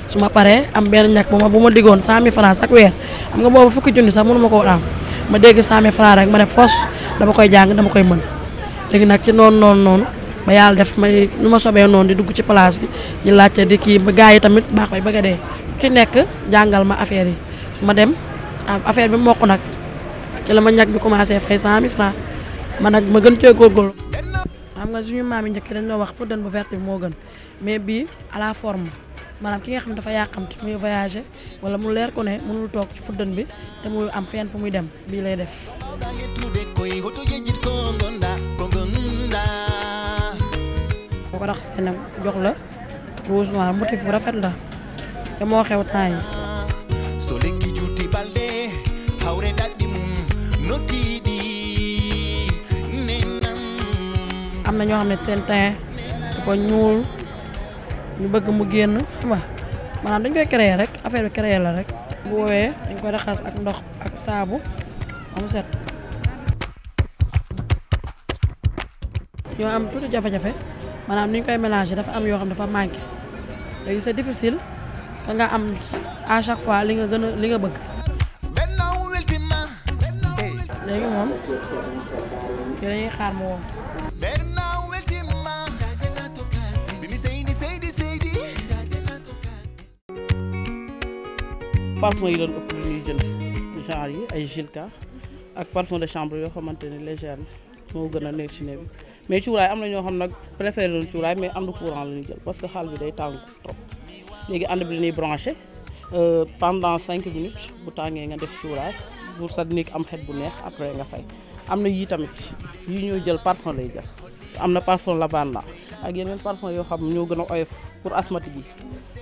su ma paree am benn ñàkk bu ma diggoon 100 000 francs chaque weer xam nga boobu fukki junni sax mënu ma ko am ma dégg 100 000 francs rek ma ne force dama koy jàng dama koy mën léegi nag ci noonu ba yàlla def may nu ma sobee noonu di dugg ci place yi di laajte di kii ba gars yi tamit baax bay bëgg a dee ci nekk jàngal ma affaire yi ma dem affaire bi mokk nag ci la ma ñàkk bi commencé fay 100 000 francs man nag ma gën cee góorgóorlu xam nga suñu maam yi njëkk dañ doon wax fuddan bu verte bi moo gën mais bii à la forme maanaam ki nga xam ne dafa yàqamti muy voyager wala mu leer ko ne mënul toog ci fuddan bi te muy am fenn fu muy dem bii lay def. boo ko raxasee nag jox la rouge noir motif bu rafet la te moo xew temps yi. am na ñoo xam ne seen teint dafa ñuul ñu bëgg mu génn xam nga maanaam dañ koy créer rek affaire bi créer la rek bu woowee dañ koy raxas ak ndox ak saabu am set. ñoo am tuuti jafe-jafe maanaam ni ñu koy mélanger dafa am yoo xam dafa manqué léegi c'est difficile ka nga am à chaque fois li nga bëgg léegi moom ci dañuy xaar mu woo. parfum yi doon ëpp lu ñuy jënd genre yi ay Gilka ak parfum de chambre yoo xamante ne légère moo gën a nekk ci néeg bi mais cuuraay am na ñoo xam nag préféré loon cuuraay mais ànd courant la ñuy jël parce que xaal bi day tàng trop léegi ànd bi dañuy branché pendant 5 minutes bu tàngee nga def cuuraay pour sa néeg am xet bu neex après nga fay. am na yii tamit yi ñoo jël parfum lay jël am na parfum lavanda ak yeneen parfum yoo xam ñoo gën a oyof pour asthmatique yi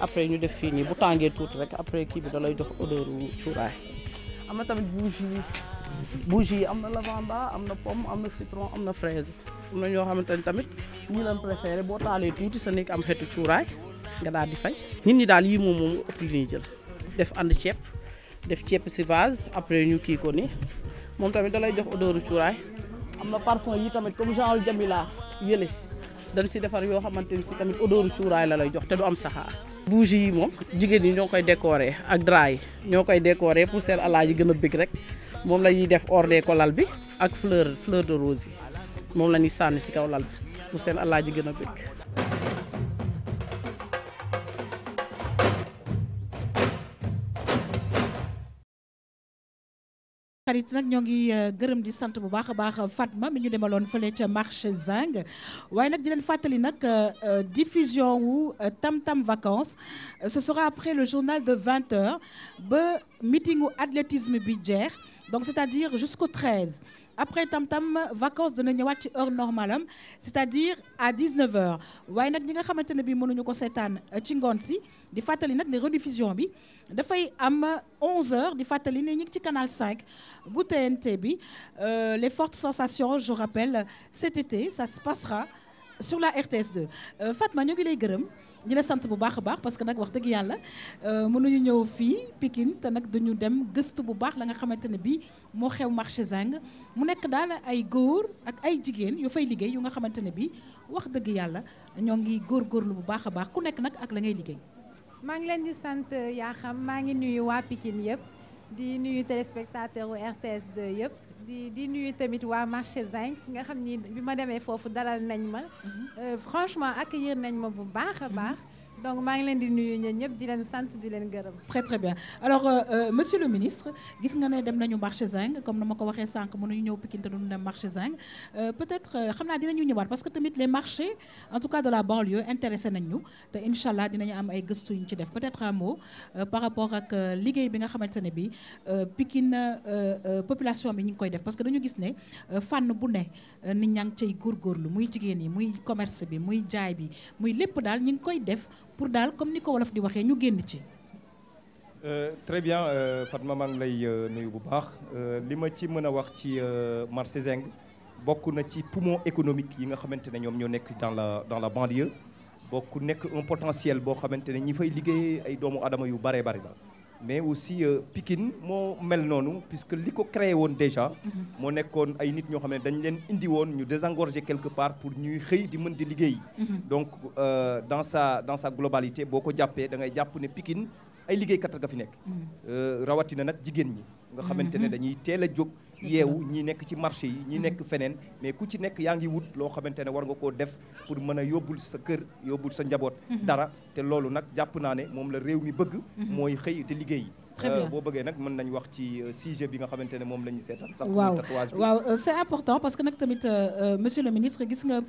après ñu def fii nii bu tàngee tuuti rek après kii bi da lay jox odeur cuuraay. am na tamit bougie yi am na lavanda am na pomme am na citron am na fraise am na ñoo xamante ni tamit ñi leen préféré boo taalee tuuti sa nekk am xeetu cuuraay nga daal di fay. nit ñi daal yii moom ëpp li ñuy jël def ànd ceeb def ceeb si vase après ñu kii ko ni moom tamit da lay jox odeur cuuraay. am na parfum yi tamit comme genre Jamila yële dañ si defar yoo xamante ni si tamit odeur cuuraay la lay jox te du am saxaar. bougie yi moom jigéen ñi ñoo koy décorer ak drap yi ñoo koy décorer pour seen alaaji gën a bëgg rek moom la ñuy def ordre ko lal bi ak fleur de rose yi moom la ñuy sànni si kaw lal bi pour seen alaaji gën a bëgg. xarit nag ñoo ngi gërëm di sant bu baax a baax Fatma mi ñu demaloon fële ca marché Zinc waaye nag di leen fàttali nag diffusion wu Tam Tam Vacances ce sera après le journal de 20h ba meetingu athlétisme bi jeex donc c'est-à-dire jusqu'au 13 après Tam Tam Vacances dana ñëwaat ci heure normale am c'est-à-dire à 19h waaye nag ñi nga xamante ne bii mënuñu ko seetaan ci ngoon si di fàttali nag ne rediffusion bi dafay am 11h di fàttali ne ñu ngi ci canal 5 bu TNT bi les fortes sensations je rappelle cet été ça se passera sur la RTS2 Fatma ñu ngi lay gërëm di la sant bu baax a baax parce que nag wax dëgg yàlla mënuñu ñëw fii Pikine te nag dañu dem gëstu bu baax la nga xamante ne bii moo xew marché Zinc mu nekk daal ay góor ak ay jigéen yu fay liggéey yu nga xamante ne bii wax dëgg yàlla ñoo ngi góorgóorlu bu baax a baax ku nekk nag ak la ngay liggéey. maa ngi leen di sant yaa xam maa ngi nuyu waa Pikine yëpp di nuyu téléspectateur u RTS2 yëpp di nuyu tamit waa marché Zinc nga xam ni bi ma demee foofu dalal nañ ma franchement accueillir nañ ma bu baax a baax donc maa ngi leen di nuyu ñun ñëpp di leen sant di leen gërëm. très très bien alors monsieur le ministre gis nga ne dem nañu marché Zinc comme na ma ko waxee sànq mënuñu ñëw Pikine te duñu dem marché Zinc peut-être xam naa dinañu ñëwaat parce que tamit les marchés en tout cas de la banlieue intéressé nañ ñu te incha allah dinañu am ay gëstu yu ñu ci def peut-être un mot par rapport ak liggéey bi nga xamante ne bi Pikine population bi ñu ngi koy def parce que dañu gis ne fànn bu ne nit ñaa ngi cay góorgóorlu muy jigéen yi muy commerce bi muy jaay bi muy lépp daal ñu ngi koy def pour daal comme ni ko wolof di waxee ñu génn ci. Très bien Fatma maa ngi lay nuyu bu baax li ma ci mën a wax ci marché Zinc bokk na ci poumon économique yi nga xamante ne ñoom ñoo nekk dans la banlieue bokk nekk un potentiel boo xamante ne ñi fay liggéey ay doomu adama yu bare bari la mais aussi Pikine moo mel noonu puisque li ko créé woon déjà moo nekkoon ay nit ñoo xam ne dañ leen indi woon ñu désengorger quelque part pour ñuy xëy di mën di liggéey donc dans sa globalité boo ko jàppee da ngay jàpp ne Pikine ay liggéeykat nga fi nekk rawatina nag jigéen ñi nga xamante ne dañuy teel a jóg yeewu ñi nekk ci marché yi ñi nekk feneen mais ku ci nekk yaa ngi wut loo xamante ne war nga koo def pour mën a yóbbul sa kër yóbbul sa njaboot dara te loolu nag jàpp naa ne moom la réew mi bëgg mooy xëy te liggéey boo bëggee nag mën nañ wax ci sujet bi nga xamante ne moom la ñuy seetaan sax waaw c'est important parce que nag tamit monsieur le ministre gis nga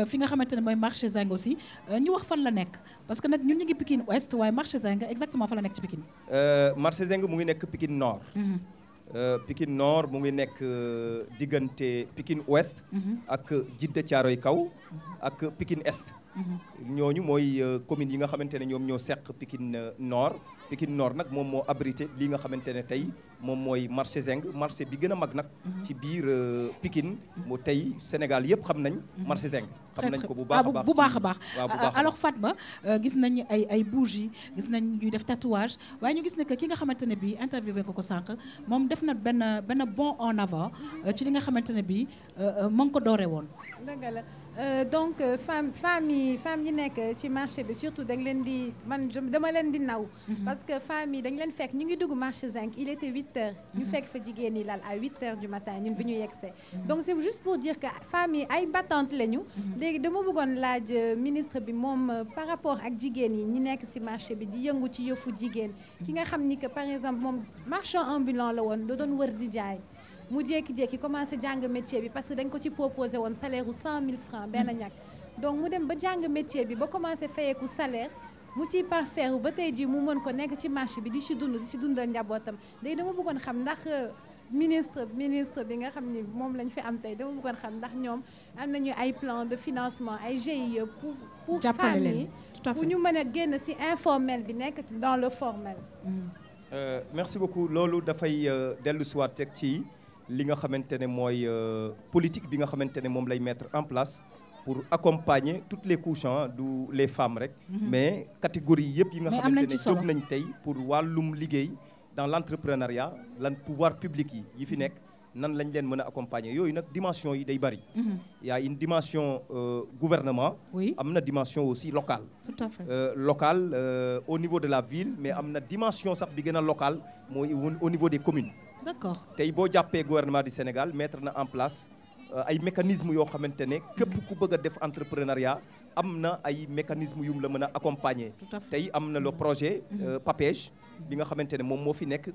fi nga xamante ne mooy marché Zinc aussi ñu wax fan la nekk parce que nag ñun ñu ngi Pikine Ouest waaye marché Zinc exactement fan la nekk ci Pikine marché Zinc mu ngi nekk Pikine Nord Pikine Nord mu ngi nekk diggante Pikine Ouest ak Djiddah Thiaroye Kaw ak Pikine Est ñooñu mooy communes yi nga xamante ne ñoom ñoo seq Pikine Nord Pikine Nord nag moom moo abrité li nga xamante ne tey moom mooy marché Zinc marché bi gën a mag nag ci biir Pikine moo tey Sénégal yëpp xam nañ marché Zinc xam nañ ko bu baax a baax alors Fatma gis nañ ay bougies gis nañ ñuy def tatouage waaye ñu gis ne que ki nga xamante ne bi interviewé ko sànq moom def na benn bond en avant ci li nga xamante ne bi mu ngi ko dooree woon dëgg la donc femme yi nekk ci marché bi surtout dañ leen di dama leen di naw parce que femme yi dañ leen fekk ñu ngi dugg marché Zinc il était 8h ñu fekk fa jigéen ñi laal à 8h du matin ñun bi ñu yegsee donc c'est juste pour dire que femme yi ay battantes lañu léegi dama bëggoon laaj ministre bi moom par rapport ak jigéen yi ñi nekk ci marché bi di yëngu ci yëfu jigéen ki nga xam ni que par exemple moom marchand ambulant la woon da doon wër di jaay mu jékki-jékki commencé jàng métier bi parce que dañ ko ci proposé woon salaire u 100 000 francs benn ñàkk donc mu dem ba jàng métier bi ba commencé fayeeku salaire mu ciy parfaire ba tey jii mu mën ko nekk ci marché bi di ci dundal njabootam léegi dama bëggoon xam ndax ministre bi nga xam ni moom lañ fi am tey dama bëggoon xam ndax ñoom am nañu ay plan de financement ay GIE pour femmes yi pour ñu mën a génn ci informel bi nekk dans le formel merci beaucoup loolu dafay dellu siwaat teg ci li nga xamante ne mooy politique bi nga xamante ne moom lay mettre en place pour accompagner toutes les couches du les femmes rek mais catégorie yëpp yi nga xamante ne jóg nañ tey pour wàllum liggéey dans l'entrepreneuriat lan pouvoir public yi fi nekk nan lañ leen mën a accompagner yooyu nag dimension yi day bari y a une dimension gouvernement am na dimension aussi locale tout à fait locale au niveau de la ville mais am na dimension sax bi gën a locale mooy au niveau des communes d'accord tey boo jàppee gouvernement du Sénégal mettre na en place ay mécanismes yoo xamante ne képp ku bëgg a def entrepreneuriat am na ay mécanismes yu mu la mën a accompagner tey am na le projet PAPEJ bi nga xamante ne moom moo fi nekk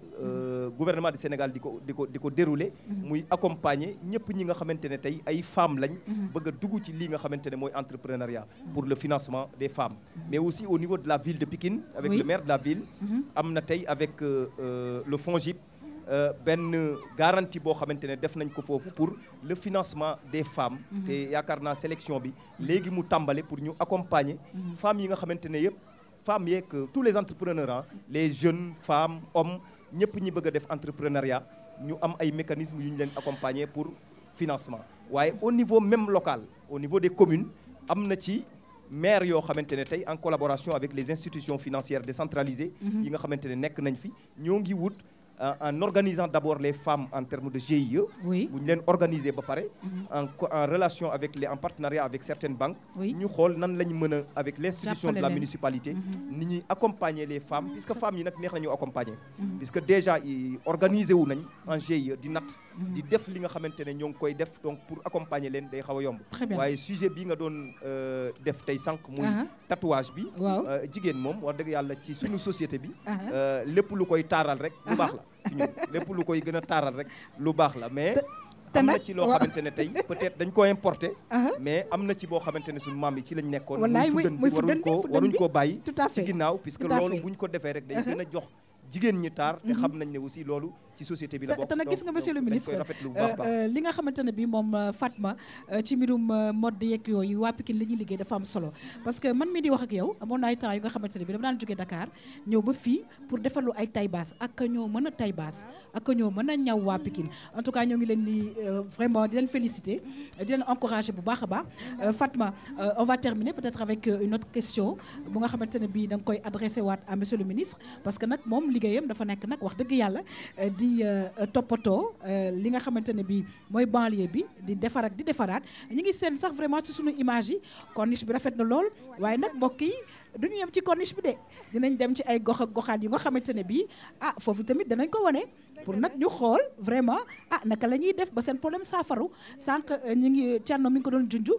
gouvernement du Sénégal di ko dérouler muy accompagner ñëpp ñi nga xamante ne tey ay femmes lañ bëgg a dugg ci lii nga xamante ne mooy entrepreneuriat pour le financement des femmes mais aussi au niveau de la ville de Pikine avec le maire de la ville am na tey avec le FONGIP benn garantie boo xamante ne def nañ ko foofu pour le financement des femmes te yaakaar naa sélection bi léegi mu tàmbale pour ñu accompagner femmes yi nga xamante ne yëpp femmes yeeg tous les entrepreneurs les jeunes femmes hommes ñëpp ñi bëgg a def entrepreneuriat ñu am ay mécanismes yu ñu leen accompagner pour financement waaye au niveau même local au niveau des communes am na ci maire yoo xamante ne tey en collaboration avec les institutions financières décentralisées yi nga xamante ne nekk nañ fi ñoo ngi wut en organisant d'abord les femmes en termes de GIE. Oui. bu ñu leen organiser ba pare. en relation en partenariat avec certaines banques. ñu xool nan lañ mën a avec l'institution de la municipalité. ni ñuy accompagner les femmes puisque femmes yi nag neex nañu accompagner. puisque déjà organiser wu nañ en GIE di natt. di def li nga xamante ne ñoo ngi koy def donc pour accompagner leen day xaw a yomb. waaye sujet bi nga doon def tey sànq. muy tatouage bi. jigéen moom wax dëgg yàlla ci suñu société bi. lépp lu koy taaral rek lu baax la. lépp lu koy gën a taaral rek lu baax la mais am na ci loo xamante ne tey peut-être dañ ko importer mais am na ci boo xamante ne suñu maam yi ci lañ nekkoon muy waruñ koo bàyyi ci ginnaaw puisque loolu buñ ko defee rek day gën a jox jigéen ñi taar te xam nañ ne aussi loolu ci société bi la bokk. te nag gis nga monsieur le ministre li nga xamante ne bi moom Fatma ci mbirum mode yeeg yooyu waa Pikine li ñuy liggéey dafa am solo parce que man mii di wax ak yow amoon na ay temps yu nga xamante ne bi dama daan jógee Dakar ñëw ba fii pour defalu ay taille basse ak ñoo mën a taille basse ak ñoo mën a ñaw waa Pikine en tout cas ñoo ngi leen di vraiment di leen féliciter di leen encourager bu baax a baax Fatma on va terminer peut-être avec une autre question bu nga xamante ne bi da nga koy adressé waat à monsieur le ministre parce que nag moom liggéeyam dafa nekk nag wax dëgg yàlla di toppatoo li nga xamante ne bi mooy banlieue bi di defar ak di defaraat ñu ngi seen sax vraiment ci sunu image yi corniche bi rafet na lool waaye nag mbokk yi duñu yem ci corniche bi de dinañ dem ci ay gox ak goxaat yu nga xamante ne bi foofu tamit danañ ko wane pour nag ñu xool vraiment naka la ñuy def ba seen problème saafaru sànq ñu ngi Thierno mi ngi ko doon junj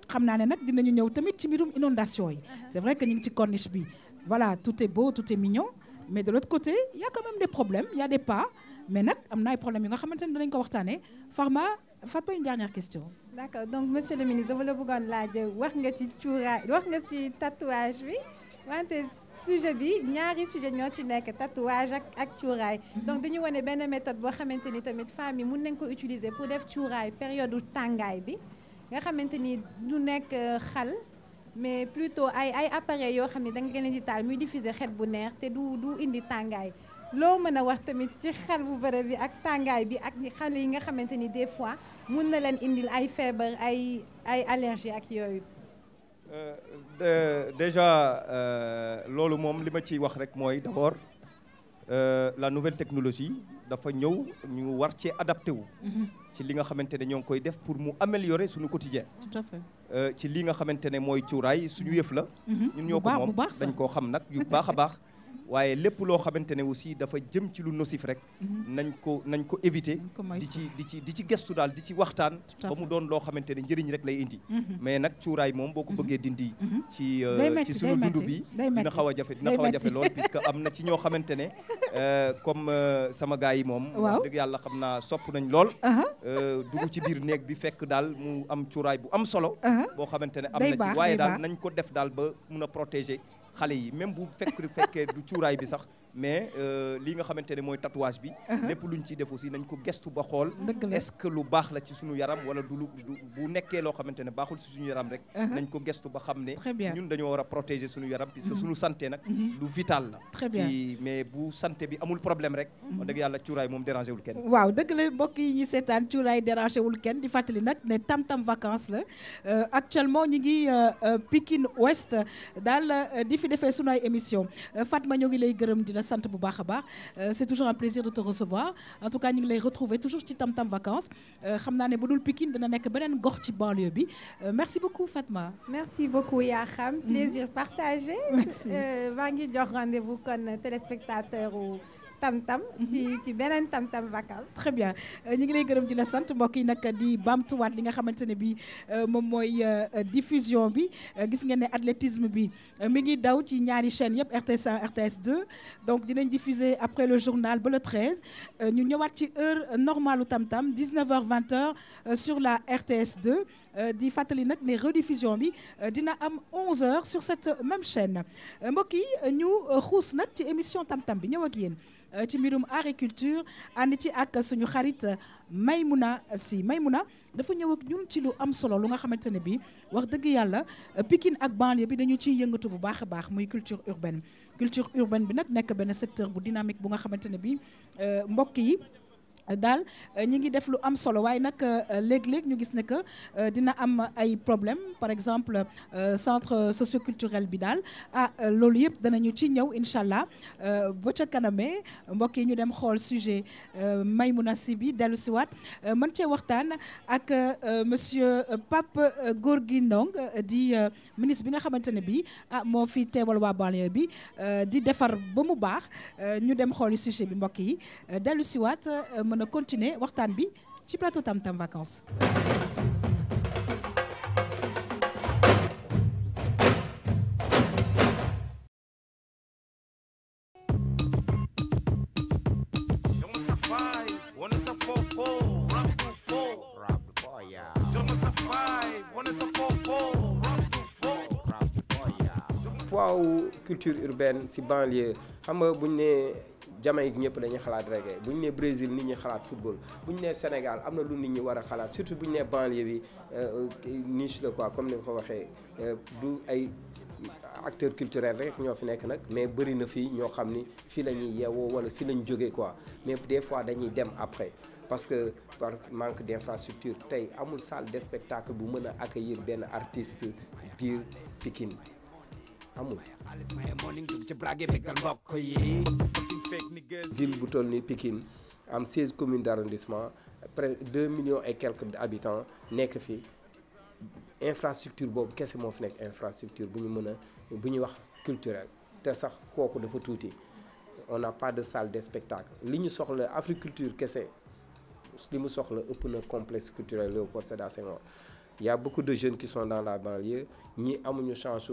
xam naa ne nag dinañu ñëw tamit ci mbirum inondation yi c'est vrai que ñu ngi ci corniche bi voilà tout est beau tout est mignon mais de l'autre côté il y a quand même des problèmes il y a des pas mais nag am na ay problèmes yi nga xamante ne dinañ ko waxtaanee Fatma une dernière question. D'accord donc monsieur le ministre dama la bëggoon laaj wax nga ci cuuraay wax nga ci tatouage bi wante sujet bi ñaari sujet ñoo ci nekk tatouage ak cuuraay donc dañu wane benn méthode boo xamante ni tamit femmes yi mun nañ ko utiliser pour def cuuraay période tàngaay bi nga xamante ni du nekk xal mais plutôt ay appareils yoo xam ne da nga leen di taal muy diffuser xet bu neex te du indi tàngaay loo mën a wax tamit ci xel bu bëre bi ak tàngaay bi ak xale yi nga xamante ni des fois mun na leen indil ay feebar ay allergie ak yooyu. déjà loolu moom li ma ciy wax rek mooy d'abord la nouvelle technologie dafa ñëw ñu war cee adapté wu. ci li nga xamante ne ñoo ngi koy def pour mu améliorer suñu quotidien. Tout à fait. ci li nga xamante ne mooy cuuraay suñu yëf la. ñun ñoo ko moom dañ koo xam nag yu baax a baax. waaye lépp loo xamante ne aussi dafa jëm ci lu nocif rek nañ ko éviter di ci gestu daal di ci waxtaan ba mu doon loo xamante ne njëriñ rek lay indi mais nag cuuraay moom boo ko bëggee dindi ci sunu dund bi dina xaw a jafe lool puisque am na ci ñoo xamante ne comme sama gars yi moom wax dëgg yàlla xam naa sopp nañ lool dugg ci biir néeg bi fekk daal mu am cuuraay bu am solo boo xamante ne am na ci waaye daal nañ ko def daal ba mun a protéger xale yi même bu fekkee du cuuraay bi sax mais li nga xamante ne mooy tatouage bi lépp luñ ciy def aussi nañ ko gestu ba xool est-ce que lu baax la ci suñu yaram wala du bu nekkee loo xamante ne baaxul ci suñu yaram rek nañ ko gestu ba xam ne ñun dañoo war a protéger suñu yaram puisque suñu santé nag lu vital la mais bu santé bi amul problème rek wax dëgg yàlla cuuraay moom dérangé wul kenn waaw dëgg la mbokk yi ñi seetaan cuuraay dérangé wul kenn di fàttali nag ne tam-tam vacances la actuellement ñi ngi Pikine Ouest daal di fi defee sunu ay émission Fatma ñoo ngi lay gërëm di la sant bu baax a baax c'est toujours un plaisir de te recevoir en tout cas ñu ngi lay retrouver toujours ci tam-tam vacances xam naa ne bu dul Pikine dina nekk beneen gox ci banlieue bi merci beaucoup Fatma. merci beaucoup yaa xam plaisir partagé. merci maa ngi jox rendez-vous kon téléspectateur tam-tam ci beneen tam-tam vacances. très bien ñu ngi lay gërëm di la sant mbokk yi nag di bamtuwaat li nga xamante ne bi moom mooy diffusion bi gis ngeen ne athlétisme bi mi ngi daw ci ñaari chaînes yëpp RTS 1 RTS 2 donc dinañ diffuser après le journal ba le 13 ñu ñëwaat ci heure normale u tam-tam 19h 20h sur la RTS 2 di fàttali nag ne rediffusion bi dina am 11h sur cette même chaîne mbokk yi ñu xuus nag ci émission tam-tam bi ñëw ak yéen ci mbirum agriculture ànd ci ak suñu xarit Maymouna Sy Maymouna dafa ñëw ak ñun ci lu am solo lu nga xamante ne bi wax dëgg yàlla Pikine ak banlieue bi dañu ciy yëngatu bu baax a baax muy culture urbaine bi nag nekk benn secteur bu dynamique bu nga xamante ne bi mbokk yi daal ñi ngi def lu am solo waaye nag léeg-léeg ñu gis ne que dina am ay problème par exemple centre socioculturel bi daal loolu yëpp danañu ci ñëw incha allah ba ca kanamee mbokk yi ñu dem xool sujet Maïmouna Sy bi dellu si waat mën cee waxtaan ak monsieur Pape Gorgui Ndong di ministre bi nga xamante ne bi moo fi teewal waa banlieue bi di defar ba mu baax ñu dem xooli sujet bi mbokk yi dellu si waat mën a continuer waxtaan bi ci plateau Tam Tam Vacances. waaw culture urbaine ci banlieue xam nga buñ ne Jamaïque ñëpp dañuy xalaat reggae bu ñu nee Brésil nit ñi xalaat football bu ñu nee Sénégal am na lu nit ñi war a xalaat surtout bu ñu nee banlieue bi niche la quoi comme ni nga ko waxee du ay acteurs culturels rek ñoo fi nekk nag mais bëri na fii ñoo xam ni fii la ñuy yeewoo wala fii la ñu jógee quoi mais des fois dañuy dem après parce que par manque d'infrastructure tey amul salle de spectacle bu mën a accueillir benn artiste biir Pikine amul. ville bu toll ni Pikine am 16 communes d'arrondissement près 2 millions et quelques habitants nekk fi infrastructure boobu kese moo fi nekk infrastructure bu ñu mën a bu ñuy wax culturel te sax kooku dafa tuuti on n'a pas de salle de spectacle li ñu soxla Africulture kese li mu soxla ëpp na complexe culturel Léopold Sédar Senghor. Il y a beaucoup de jeunes qui sont dans la banlieue ñi amuñu chance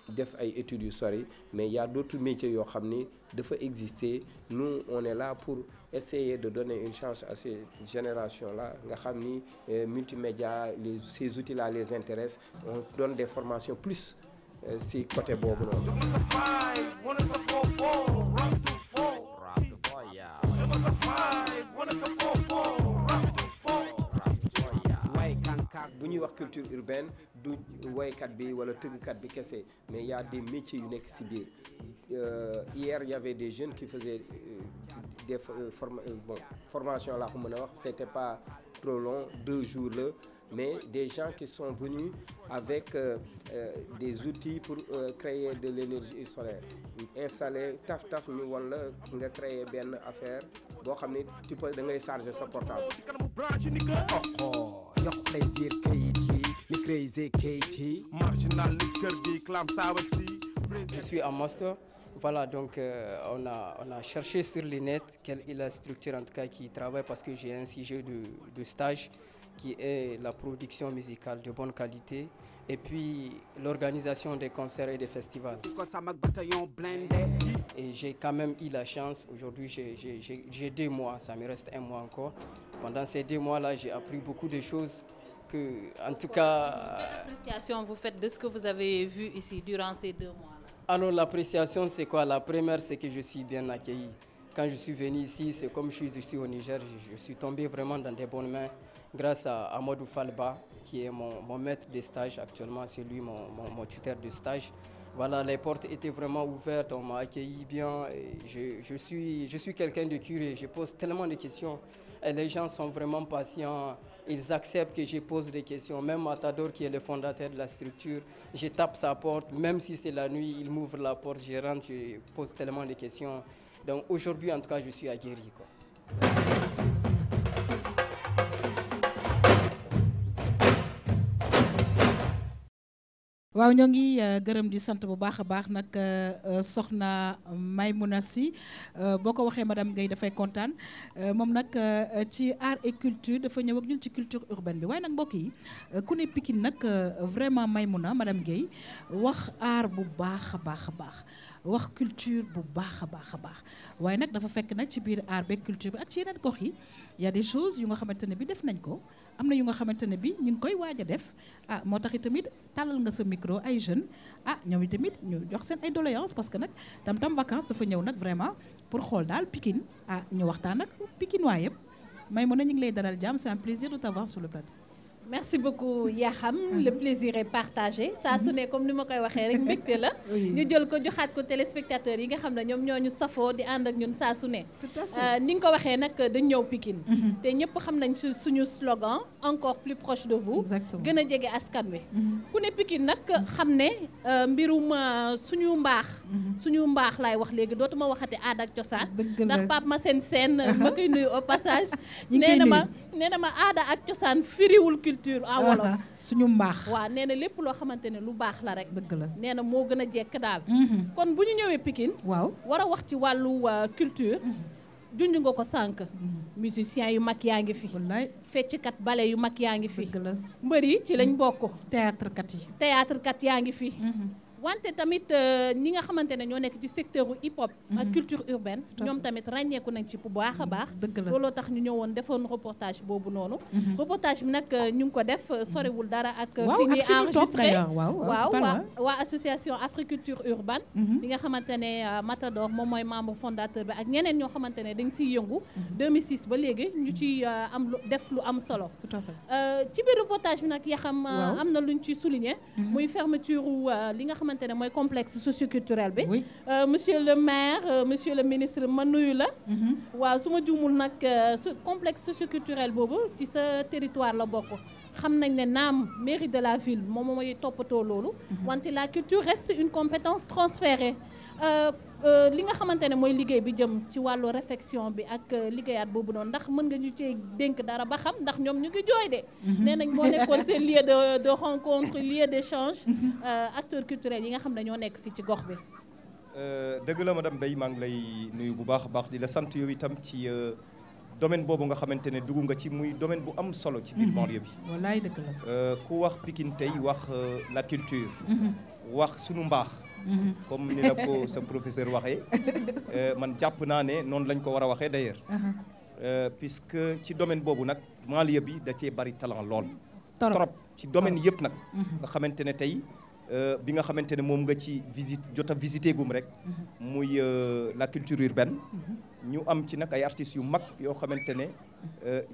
def ay études yu sori mais il y a d'autres métiers yoo xam ni dafa exister nous on est là pour essayer de donner une chance à ces générations là nga xam ni multimédia ces outils là les intéressent on donne des formations plus si côté boobu noonu. bu ñuy wax culture urbaine du woykat bi wala tëggkat bi kese mais il y a des métiers yu nekk ci biir hier il y avait des jeunes qui faisaient des formations laa ko mën a wax c'était pas trop long 2 jours là mais des gens qui sont venus avec des outils pour créer de l'énergie solaire installer taf ñu wan la nga créer benn affaire boo xam ne tu peux da ngay charger sa portable. Je suis un master. Voilà, donc on a cherché sur le net quelle est la structure en tout cas qui travaille parce que j'ai un sujet de stage qui est la production musicale de bonne qualité et puis l'organisation des concerts et des festivals. Et j'ai quand même eu la chance, aujourd'hui j'ai 2 mois, ça me reste 1 mois encore. Pendant ces 2 mois-là, j'ai appris beaucoup de choses que, en tout cas... Quelle appréciation vous faites de ce que vous avez vu ici durant ces 2 mois-là? Alors l'appréciation c'est quoi? La première c'est que je suis bien accueilli. Quand je suis venu ici, c'est comme je suis ici au Niger, je suis tombé vraiment dans des bonnes mains grâce à Amadou Falba qui est mon maître de stage actuellement, c'est lui mon tuteur de stage. Voilà, les portes étaient vraiment ouvertes, on m'a accueilli bien. Et je suis quelqu'un de curieux, je pose tellement de questions. Et les gens sont vraiment patients, ils acceptent que je pose des questions. Même Matador, qui est le fondateur de la structure, je tape sa porte, même si c'est la nuit, il m'ouvre la porte, je rentre, je pose tellement de questions. Donc aujourd'hui, en tout cas, je suis aguerri, quoi. waaw ñoo ngi gërëm di sant bu baax a baax nag soxna Maïmouna Sy boo ko waxee madame Guèye dafay kontaan moom nag ci art et culture dafa ñëw ak ñun ci culture urbaine bi waaye nag mbokk yi ku ne Pikine nag vraiment Maïmouna madame Guèye wax art bu baax a baax a baax wax culture bu baax a baax a baax waaye nag dafa fekk nag ci biir art beeg culture bi ak ci yeneen gox yi y a des choses yu nga xamante ne bi def nañ ko am na yu nga xamante ne bi ñu ngi koy waaj a def moo tax itamit tàllal nga sa micro ay jeunes ñoom itamit ñu jox seen ay doléances parce que nag Tam Tam Vacances dafa ñëw nag vraiment pour xool daal Pikine ñu waxtaan ak Pikine waa yëpp Maïmouna ñu ngi lay dalal jàmm c'est un plaisir de t'avoir sur le plateau. merci beaucoup Yaxam le plaisir est partagé saa su ne comme ni ma koy waxee rek mbégte la ñu jël ko joxaat ko téléspectateurs yi nga xam ne ñoom ñoo ñu safoo di ànd ak ñun saa su ne ni nga ko waxee nag dañ ñëw Pikine te ñëpp xam nañ suñu slogan encore plus proche de vous gën a jege askan wi ku ne Pikine nag xam ne mbirum suñu mbaax laay wax léegi dootuma waxati aada ak cosaan ndax Pape Massène Sène ma koy nuyu au passage nee na ma aada ak cosaan firiwul culture en wolof suñu mbaax waaw nee na lépp loo xamante ne lu baax la rek dëgg la nee na moo gën a jekk daal kon bu ñu ñëwee Pikine waaw war a wax ci wàllu culture junj nga ko sànq musiciens yu mag yaa ngi fi fecckat ballet yu mag yaa ngi fi mbër yi ci lañ bokk théâtre kat yaa ngi fi wante tamit ñi nga xamante ne ñoo nekk ci secteur u hip hop ak culture urbaine ñoom tamit ràññeeku nañ ci bu baax a baax looloo tax ñu ñëwoon defoon reportage boobu noonu reportage bi nag ñu ngi ko def soriwul dara ak fi ñuy enregistré waa association Africulture urbaine bi nga xamante ne Matador moom mooy membre fondateur bi ak ñeneen ñoo xamante ne dañ siy yëngu 2006 ba léegi ñu ci def lu am solo ci biir reportage bi nag Yaxam am na luñ ci souligné muy fermeture li nga xamante ne mooy complexe socioculturel bi monsieur le maire monsieur le ministre ma nuyu la waaw su ma juumul nag complexe socioculturel boobu ci sa territoire la bokk xam nañ ne naam mairie de la ville moom mooy toppatoo loolu wante la culture reste une compétence transférée li nga xamante ne mooy liggéey bi jëm ci wàllu réflexion bi ak liggéeyaat boobu noonu ndax mën nga ñu cee dénk dara ba xam ndax ñoom ñu ngi jooy de nee nañ moo nekkoon seen lieu de rencontre lieu d'échange acteurs culturels yi nga xam ne ñoo nekk fii ci gox bi dëgg la madame Mbaye maa ngi lay nuyu bu baax a baax di la sant yow itam ci domaine boobu nga xamante ne dugg nga ci muy domaine bu am solo ci biir banlieue bi wallaay dëgg la ku wax Pikine tey wax la culture wax sunu mbaax comme ni la ko sa professeur waxee man jàpp naa ne noonu lañ ko war a waxee d'ailleurs puisque ci domaine boobu nag banlieue bi da cee bari talent lool trop ci domaine yëpp nag nga xamante ne tey bi nga xamante ne moom nga ci jot a visité gum rek muy la culture urbaine ñu am ci nag ay artistes yu mag yoo xamante ne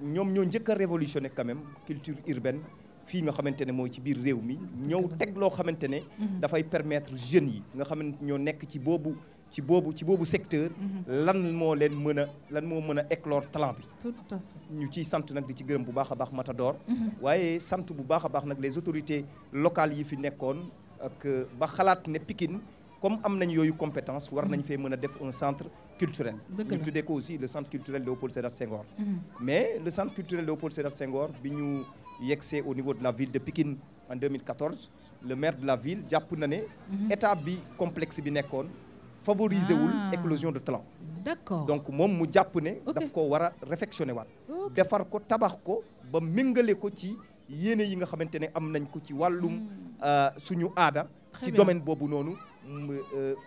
ñoom ñoo njëkk a révolutionné quand même culture urbaine fii nga xamante ne mooy ci biir réew mi ñëw teg loo xamante ne dafay permettre jeunes yi nga xamante ñoo nekk ci boobu secteur lan moo mën a éclore talent bi ñu ciy sant nag di ci gërëm bu baax a baax Matador waaye sant bu baax a baax nag les autorités locales yi fi nekkoon ak ba xalaat ne Pikine comme am nañ yooyu compétence war nañ fee mën a def un centre culturel ñu tuddee ko aussi le centre culturel Léopold Sédar Senghor mais le centre culturel Léopold Sédar Senghor bi ñu yegsee au niveau de la ville de Pikine en 2014 le maire de la ville jàpp na ne état bi complexe bi nekkoon favoriser wul éclosion de talent d'accord donc moom mu jàpp ne daf ko war a réfectionner waat defar ko tabax ko ba méngale ko ci yéene yi nga xamante ne am nañ ko ci wàllum suñu aada ci domaine boobu noonu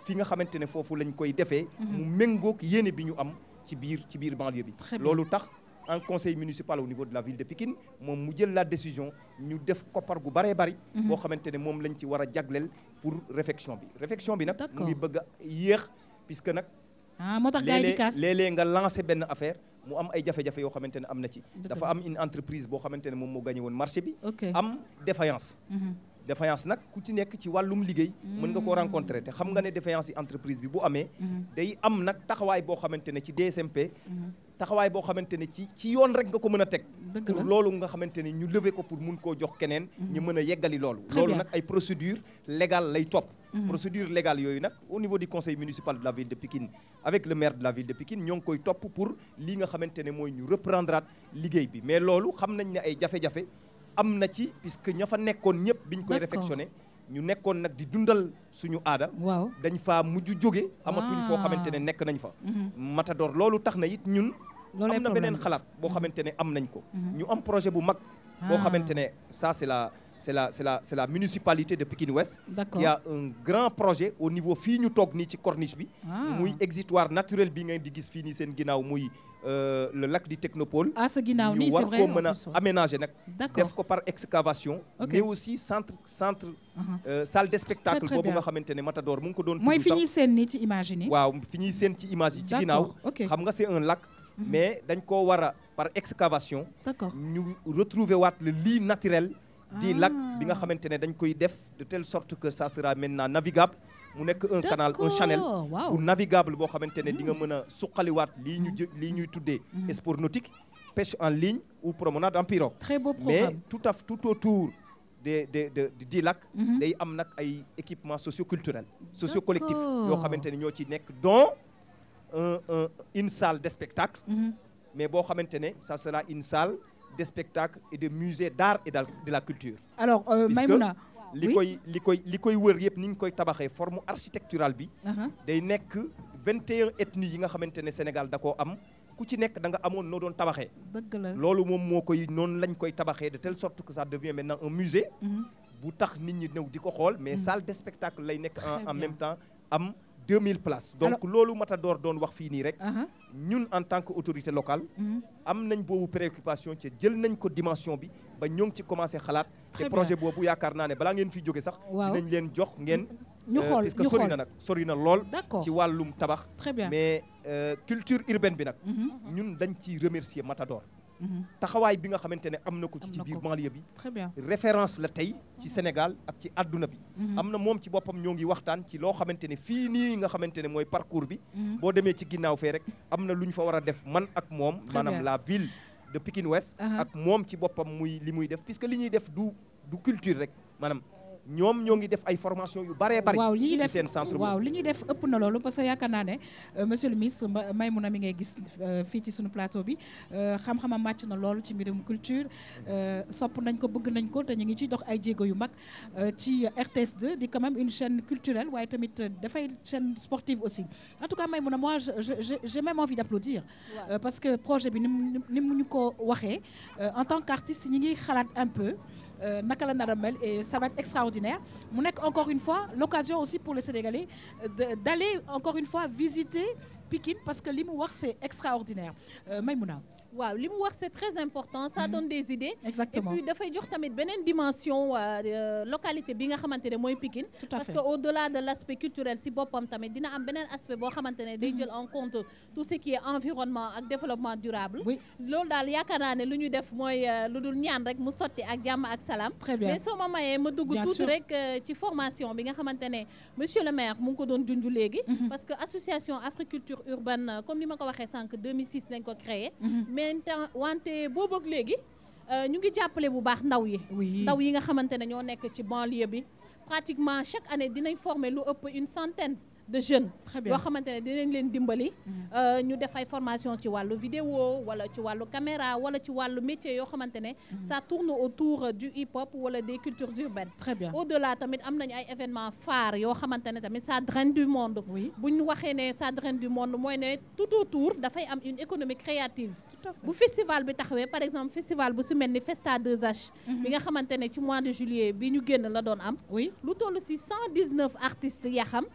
fi nga xamante ne foofu lañ koy defee mu méngoog yéene bi ñu am ci biir banlieue bi loolu tax en conseil municipal au niveau de la ville de Pikine moom mu jël la décision ñu def koppar gu baree bari boo xamante ne moom lañ ci war a jagleel pour réfection bi nag mu ngi bëgg a yéex puisque nag moo tax gars yi di kaas léeg-léeg nga lancé benn affaire mu am ay jafe-jafe yoo xamante ne am na ci dafa am une entreprise boo xamante ne moom moo gagné woon marché bi am défaillance nag ku ci nekk ci wàllum liggéey mën nga koo rencontrer te xam nga ne défaillance yi entreprise bi bu amee day am nag taxawaay boo xamante ne ci DSMP taxawaay boo xamante ne ci yoon rek nga ko mën a teg pour loolu nga xamante ne ñu lever ko pour mun koo jox keneen ñu mën a yeggali loolu nag ay procédure légale lay topp procédure légale yooyu nag au niveau du conseil municipal de la ville de Pikine avec le maire de la ville de Pikine ñoo ngi koy topp pour lii nga xamante ne mooy ñu reprendre liggéey bi mais loolu xam nañ ne ay jafe-jafe am na ci puisque ña fa nekkoon ñëpp biñ koy réfectionné ñu nekkoon nag di dundal suñu aada dañ faa mujj jóge amatuñ foo xamante ne nekk nañ fa Matador loolu tax na it ñun am na beneen xalaat boo xamante ne am nañ ko ñu am projet bu mag boo xamante ne ça c'est la municipalité de Pikine Ouest qui a un grand projet au niveau fii ñu toog nii ci corniche bi muy exutoire naturel bi ngeen di gis fii nii seen ginnaaw muy le lac du Technopole ñu war ko mën a aménager nag def ko par excavation mais aussi centre salle de spectacle boobu nga xamante ne Matador mu ngi ko doon mooy fi ñuy seen nii ci image yi waaw fi ñuy seen ci image yi ci ginnaaw xam nga c'est un lac mais dañ koo war a par excavation. D'accord. ñu retrouver waat le lit naturel du lac bi nga xamante ne dañ koy def de telle sorte que ça sera maintenant navigable mu nekk un canal un channel bu navigable boo xamante ne di nga mën a suqaliwaat lii ñuy tuddee sport nautique, pêche en ligne ou promenade en pirogue. Très beau programme. Mais tout autour di lac day am nag ay équipements socioculturels sociocollectifs yoo xamante ne ñoo ci nekk dont une salle de spectacle mais boo xamante ne ça sera une salle de spectacle et de musée d'art et de la culture. Alors Maïmouna li koy wër yëpp ni ñu koy tabaxee forme architecturale bi day nekk 21 ethnies yi nga xamante ne Sénégal da koo am ku ci nekk da nga amoon noo doon tabaxee. dëgg la loolu moom moo koy noonu lañ koy tabaxee de telle sorte que ça devient maintenant un musée bu tax nit ñi ñëw di ko xool mais salle de spectacle lay nekk en même temps am 2000 places. Donc loolu Matador doon wax fii nii rek ñun en tant que autorité locale am nañ boobu préoccupation ci jël nañ ko dimension bi ba ñoo ngi ci commencé xalaat te projet boobu yaakaar naa ne balaa ngeen fi jóge sax dinañ leen jox ngeen ñu xool puisque sori na nag sori na lool d'accord ci wàllum tabax très bien mais culture urbaine bi nag ñun dañ ci remercier Matador taxawaay bi nga xamante ne am na ko ci biir banlieue bi très bien référence la tey ci Sénégal ak ci àdduna bi am na moom ci boppam ñoo ngi waxtaan ci loo xamante ne fii nii nga xamante ne mooy parcours bi boo demee ci ginnaaw fee rek am na lu ñu fa war a def man ak moom maanaam la ville de Pikine Ouest ak moom ci boppam muy li muy def puisque li ñuy def du culture rek maanaam ñoom ñoo ngi def ay formation yu baree bari ci seen centre waaw li ñuy def ëpp na loolu parce que yaakaar naa ne monsieur le ministre Maïmouna mi ngay gis fii ci suñu plateau bi xam-xamam màcc na loolu ci mbirum culture sopp nañ ko bëgg nañ ko te ñu ngi ciy dox ay jéego yu mag ci RTS2 di quand même une chaîne culturelle waaye tamit dafay chaîne sportive aussi en tout cas Maïmouna moi j'ai même envie d'applaudir parce que projet bi ni mu ñu ko waxee en tant qu'artiste ñi ngi xalaat un peu naka la nar a mel et ça va être extraordinaire mu nekk encore une fois l'occasion aussi pour les Sénégalais d'aller encore une fois visiter Pikine parce que li mu wax c'est extraordinaire Maïmouna waaw li mu wax c'est très important ça donne des idées exactement et puis dafay jox tamit beneen dimension localité bi nga xamante ne mooy Pikine parce que au-delà de l'aspect culturel si boppam tamit dina am beneen aspect boo xamante ne day jël en compte tout ce qui est environnement ak développement durable loolu daal yaakaar naa ne lu ñu def mooy lu dul ñaan rek mu sotti ak jàmm ak salaam mais soo ma mayee ma dugg tuuti rek ci formation bi nga xamante ne monsieur le maire mu ngi ko doon junj léegi parce que association agriculture urbaine comme ni ma ko waxee sànq 2006 lañ ko créé wante boobu ak léegi ñu ngi jàppale bu baax ndaw yi nga xamante ne ñoo nekk ci banlieue bi pratiquement chaque année dinañ former lu ëpp une centaine de jeunes yoo xamante ne dinañ leen dimbali ñu def ay formation ci wàllu vidéo wala ci wàllu caméra wala ci wàllu métier yoo xamante ne ça tourne autour du hip-hop wala des cultures urbaines au-delà tamit am nañu ay événements phares yoo xamante ne tamit ça draine du monde bu ñu waxee ne ça draine du monde mooy ne tout autour dafay am une économie créative bu festival bi taxawee par exemple festival bu su mel ni Festa 2H bi nga xamante ne ci mois de juillet bi ñu génn la doon am lu toll si 119 artistes yaa xam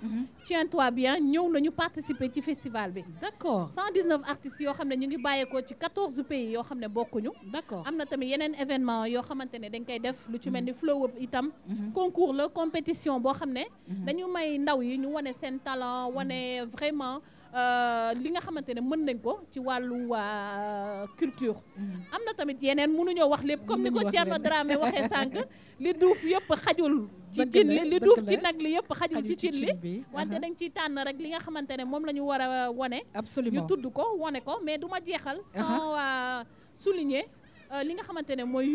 toi bien ñëw nañu participer ci festival bi d'accord 119 artistes yoo xam ne ñu ngi bàyyeekoo ci 14 pays yoo xam ne bokkuñu d'accord am na tamit yeneen événement yoo xamante ne dañ koy def lu ci mel ni flow up itam concours la compétition boo xam ne dañu may ndaw yi ñu wane seen talent wane vraiment li nga xamante ne mën nañ ko ci wàllu culture am na tamit yeneen mënuñoo wax lépp comme ni ko Thierno Dramé waxee sànq li duuf yëpp xajul ci cin li duuf ci nag li yëpp xajul ci cin li wante dañ ciy tànn rek li nga xamante ne moom la ñu war a wane absolument ñu tudd ko wane ko mais duma jeexal sans souligner li nga xamante ne mooy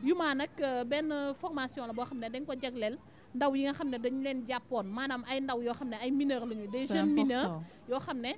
Yuma nag benn formation la boo xam ne dañ ko jagleel ndaw yi nga xam ne dañu leen jàppoon maanaam ay ndaw yoo xam ne ay mineurs lañu des jeunes mineurs yoo xam ne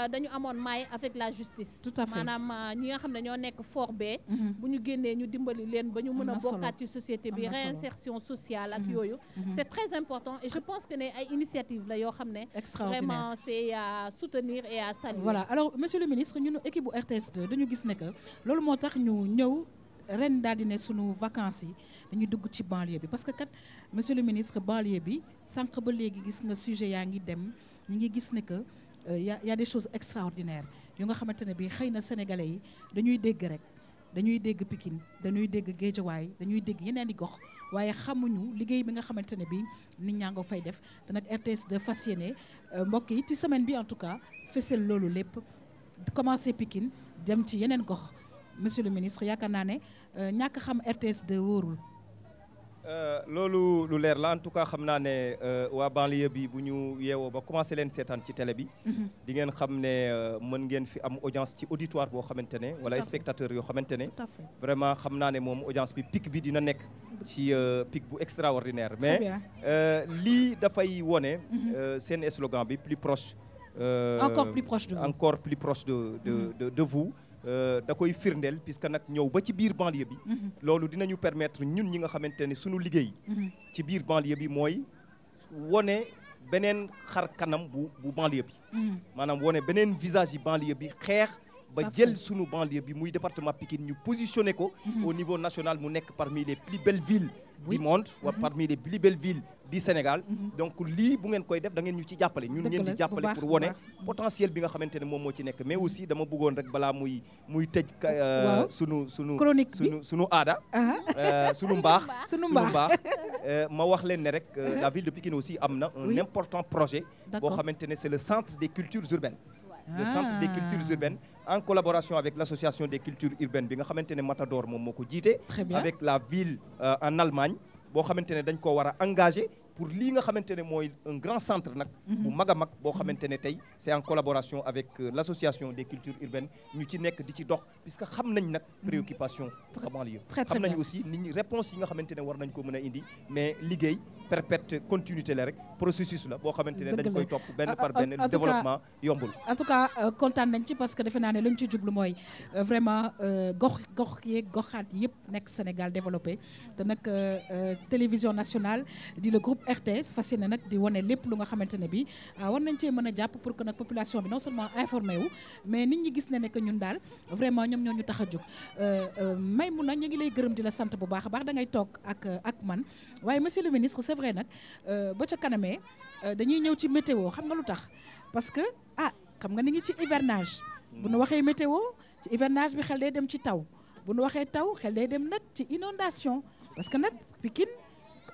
dañu amoon maille avec la justice tout à fait maanaam ñi nga xam ne ñoo nekk fort bee bu ñu génnee ñu dimbali leen ba ñu mën a bokkaat ci société bi réinsertion sociale ak yooyu c'est très important et je pense que ne ay initiative la yoo xam ne vraiment c'est à soutenir et à saluer voilà alors monsieur le ministre ñun équipe bu RTS2 dañu gis ne que loolu moo tax ñu ñëw ren daal di ne sunu vacances yi dañuy dugg ci banlieue bi parce que kat monsieur le ministre banlieue bi sànq ba léegi gis nga sujet yaa ngi dem ñu ngi gis ne que y a des choses extraordinaires yu nga xamante ne bi xëy na sénégalais yi dañuy dégg rek dañuy dégg Pikine dañuy dégg Guédiawaye dañuy dégg yeneen i gox waaye xamuñu liggéey bi nga xamante ne bi nit ñaa nga fay def te nag RTS fas yéene mbokk yi ci semaine bi en tout cas fësal loolu lépp commencé Pikine dem ci yeneen gox monsieur le ministre yaakaar naa ne ñàkk xam RTS 2 wóorul. loolu lu leer la en tout cas xam naa ne waa banlieue bi bu ñu yeewoo ba commencé leen seetaan ci télé bi. di ngeen xam ne mën ngeen fi am audience ci auditoire boo xamante ne wala spectateur yoo xamante ne. vraiment xam naa ne moom audience bi pic bi dina nekk. ci pic bu extraordinaire. mais lii dafay wone seen slogan bi plus proche. encore plus proche de vous. encore plus proche de vous. da koy firndeel puisque nag ñëw ba ci biir banlieue bi. loolu dinañu permettre ñun ñi nga xamante ne sunu liggéey. ci biir banlieue bi mooy wone beneen xar kanam bu banlieue bi. maanaam wone beneen visage yi banlieue bi xeex ba jël sunu banlieue bi muy département Pikine ñu positionné ko. au niveau national mu nekk parmi les plus belles villes du monde. wa parmi les plus belles villes du Sénégal. donc lii bu ngeen koy def da ngeen ñu ci jàppale. ñun ngeen di jàppale pour wone potentiel bi nga xamante ne moom moo ci nekk mais aussi dama bëggoon rek balaa muy tëj. sunu chronique bi sunu aada. sunu mbaax sunu mbaax. ma wax leen ne rek la ville de Pikine aussi am na un important projet. boo xamante ne c'est le centre des cultures urbaines. le centre des cultures urbaines en collaboration avec l'association des cultures urbaines bi nga xamante ne Matador moom moo ko jiite. avec la ville en Allemagne boo xamante ne dañ ko war a engagé pour lii nga xamante ne mooy un grand centre nag bu mag a mag boo xamante ne tey c'est en collaboration avec l'association des cultures urbaines ñu ci nekk di ci dox puisque xam nañ nag préoccupation banlieue xam nañ aussi nit ñi réponse yi nga xamante ne war nañ ko mën a indi mais liggéey perpète continuité la rek processus la boo xamante ne dañ koy topp benn par benn développement yombul en tout cas kontaan nañ ci parce que defe naa ne lañ ci jublu mooy vraiment gox yeeg goxaat yëpp nekk Sénégal développé te nag télévision nationale di le groupe RTS fas yéene nag di wane lépp lu nga xamante ne bi war nañ cee mën a jàpp pour que nag population bi non seulement informé wu mais nit ñi gis ne ne que ñun daal vraiment ñoom ñoo ñu tax a jóg Maïmouna ñu ngi lay gërëm di la sant bu baax a baax da ngay toog ak man waaye monsieur le ministre c'est vrai nag ba ca kanamee dañuy ñëw ci météo xam nga lu tax parce que xam nga ni ngi ci hivernage bu nu waxee météo ci hivernage bi xel day dem ci taw bu nu waxee taw xel day dem nag ci inondation parce que nag Pikine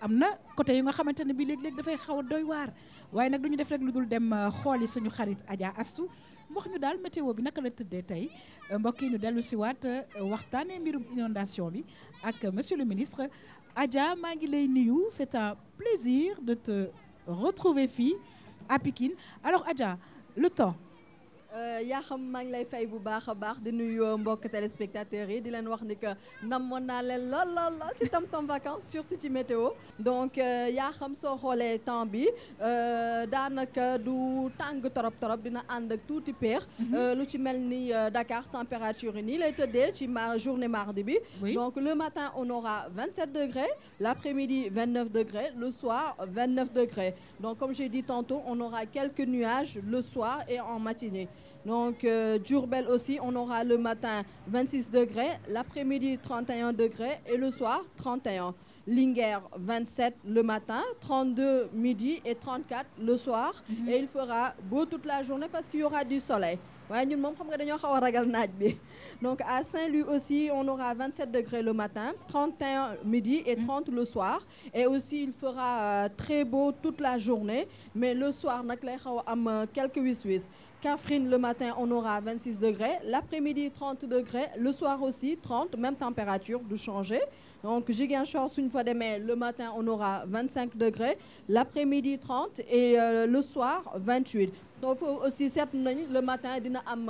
am na côté yu nga xamante ne bi léeg-léeg dafay xaw a doy waar waaye nag du ñu def rek lu dul dem xooli suñu xarit Adja Astou wax ñu daal météo bi naka la tëddee tey mbokk yi ñu dellu si waat waxtaanee mbirum inondation bi ak monsieur le ministre Adja maa ngi lay nuyu c'est un plaisir de te retrouver fii à Pikine alors Adja le temps. yaa xam maa ngi lay fay bu baax a baax di nuyu mbokk téléspectateurs yi di leen wax ni que namoon naa leen lool ci tam-tam vacances surtout ci météo donc yaa xam soo xoolee temps bi daanaka du tàng torop dina ànd ak tuuti peex lu ci mel ni Dakar température yi nii lay tëddee ci journée mardi bi donc le matin on aura 27 degrés l'après-midi 29 degrés le soir 29 degrés donc comme j'ai dit tantôt on aura quelques nuages le soir et en matinée. Donc Diourbel aussi on aura le matin 26 degrés l'après-midi 31 degrés et le soir 31 Linguère 27 le matin 32 midi et 34 le soir et il fera beau toute la journée parce qu'il y aura du soleil waaye ñun moom xam nga dañoo xaw a ragal naaj bi donc à Saint-Louis aussi on aura 27 degrés le matin 31 midi et 30 le soir et aussi il fera très beau toute la journée mais le soir nag lay xaw a am quelques wis-wis Kaffrine le matin on aura 26 degrés l'après-midi 30 degrés le soir aussi 30 même température du changer donc Ziguinchor suñu fa demee le matin on aura 25 degrés l'après-midi 30 et le soir 28 donc foofu aussi seetlu nañu le matin dina am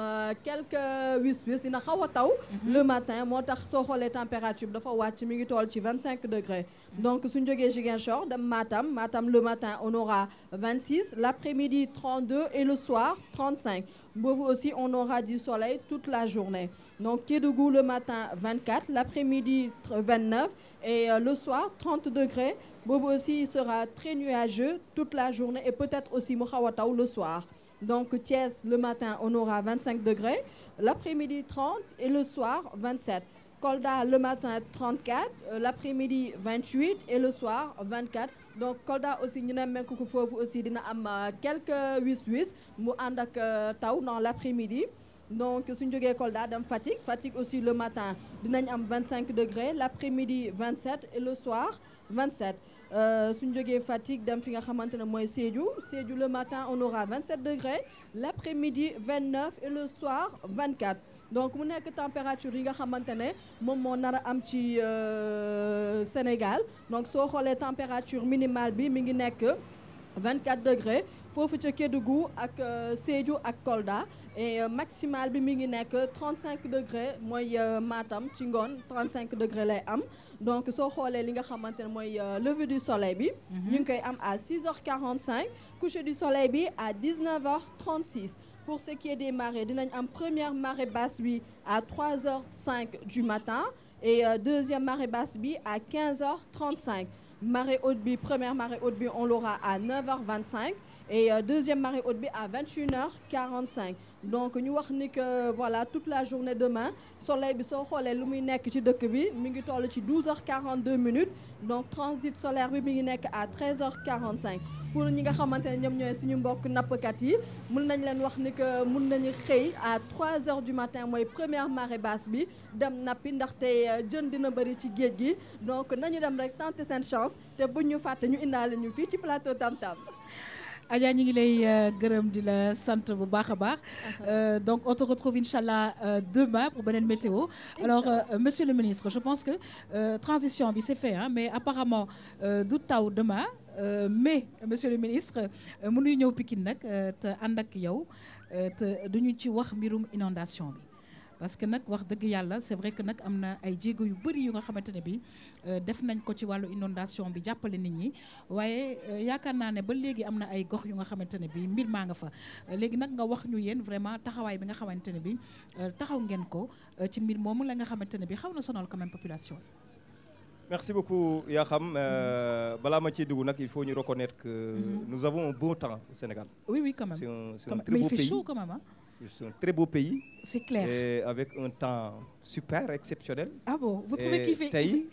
quelques wis-wis dina xaw a taw le matin moo tax soo xoolee température bi dafa wàcc mi ngi toll ci 25 degrés donc suñu jógee Ziguinchor dem Matam le matin on aura 26 l'après-midi 32 et le soir 35 boobu aussi on aura du soleil toute la journée donc Kédougou le matin 24 l'après-midi 29 et le soir 30 degrés boobu aussi il sera très nuageux toute la journée et peut-être aussi mu xaw a taw le soir donc Thiès le matin on aura 25 degrés l'après-midi 30 et le soir 27 Kolda le matin 34 l'après-midi 28 et le soir 24 donc Kolda aussi ñu ne mekk ko foofu aussi dina am quelques wis-wis mu ànd ak taw dans l'après-midi donc suñu jógee Kolda dem Fatick aussi le matin dinañ am 25 degrés l'après-midi 27 et le soir 27 suñu jógee Fatick dem fi nga xamante ne mooy Sédhiou le matin on aura 27 degrés l'après-midi 29 et le soir 24 donc mu nekk température yi nga xamante ne moom moo nar a am ci Sénégal donc soo xoolee température minimale bi mi ngi nekk 24 degrés foofu ca Kédougou ak Sédhiou ak Kolda et maximal bi mi ngi nekk 35 degrés mooy Matam ci ngoon 35 degrés lay am donc soo xoolee li nga xamante ne mooy lever du soleil bi ñu ngi koy am à 6h45 coucher du soleil bi à 19h36 pour ce qui est des marées dinañ am première marée basse bi à 3h05 du matin et deuxième marée basse bi à 15h35 marée haute bi première marée haute bi on l'aura à 9h25 et deuxième marée haute bi à 21h45 donc ñu wax ni que voilà toute la journée demain soleil bi soo xoolee lu muy nekk ci dëkk bi mi ngi toll ci 12h42 minutes donc transit solaire bi mi ngi nekk à 13h45 pour ñi nga xamante ne ñoom ñooy suñu mbokk nappkat yi mën nañ leen wax ni que mën nañu xëy à 3h du matin mooy première marée basse bi dem nappi ndaxte jën dina bëri ci géej gi donc nañu dem rek tenter seen chance te bu ñu fàtte ñu indaale ñu fii ci plateau Tam Tam. Adja ñu ngi lay gërëm di la sant bu baax a baax donc on te retrouve inchallah demain pour beneen météo alors monsieur le ministre je pense que transition bi c'est fait hein mais apparemment du taw demain mais monsieur le ministre mënuñu ñëw Pikine nag te ànd ak yow te duñu ci wax mbirum inondation bi parce que nag wax dëgg yàlla c'est vrai que nag am na ay jéego yu bëri yu nga xamante ne bi def nañ ko ci wàllu inondation bi jàppale nit ñi waaye yaakaar naa ne ba léegi am na ay gox yu nga xamante ne bi mbir maa nga fa léegi nag nga wax ñu yéen vraiment taxawaay bi nga xamante ne bi taxaw ngeen ko ci mbir moomu la nga xamante ne bi xaw na sonal quand même population yi. Merci beaucoup Yakham balaa ma ciy dugg nag il faut ñu reconnaître que nous avons un beau temps au Sénégal. Oui quand même. C'est un très mais beau il fait pays. chaud quand même hein. C'est un très beau pays. C'est clair. Et avec un temps super exceptionnel. Ah bon, vous trouvez qu'il fait tey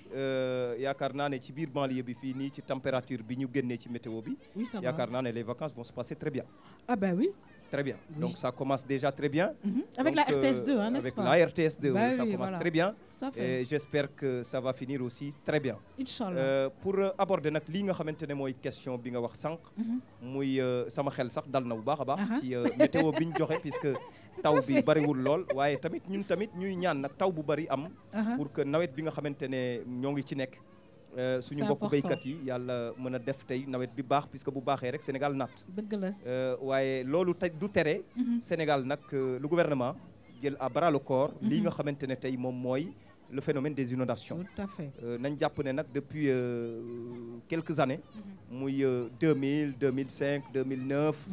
yaakaar naa ne ci biir banlieue bi fii nii ci température bi ñu génnee ci météo bi. Oui ça va. yaakaar naa ne les vacances vont se passer très bien. Ah ben oui. Très bien. Oui. Donc ça commence déjà très bien. Avec donc, la RTS2 hein, n'est-ce pas? Avec la RTS2 Bah oui, ça oui, commence voilà. très bien. Tout à fait. Et j'espère que ça va finir aussi très bien. Inch'Allah. Pour aborder nag lii nga xamante ne mooy question bi nga wax sànq. muy sama xel sax dal na bu baax a baax. ci météo bi ñu joxe puisque taw bi bariwul lool waaye tamit ñun tamit ñuy ñaan nag taw bu bari am. pour que nawet bi nga xamante ne ñoo ngi ci nekk. suñu mbokku béykat yi yàlla mën a def tey nawet bi baax puisque bu baaxee rek Sénégal naat. dëgg la. waaye loolu tey du tere. Sénégal nag le gouvernement jël à bras le corps. lii nga xamante ne tey moom mooy le phénomène des inondations. Tout à fait. nañ jàpp ne nag depuis quelques années. muy 2000 2005 2009.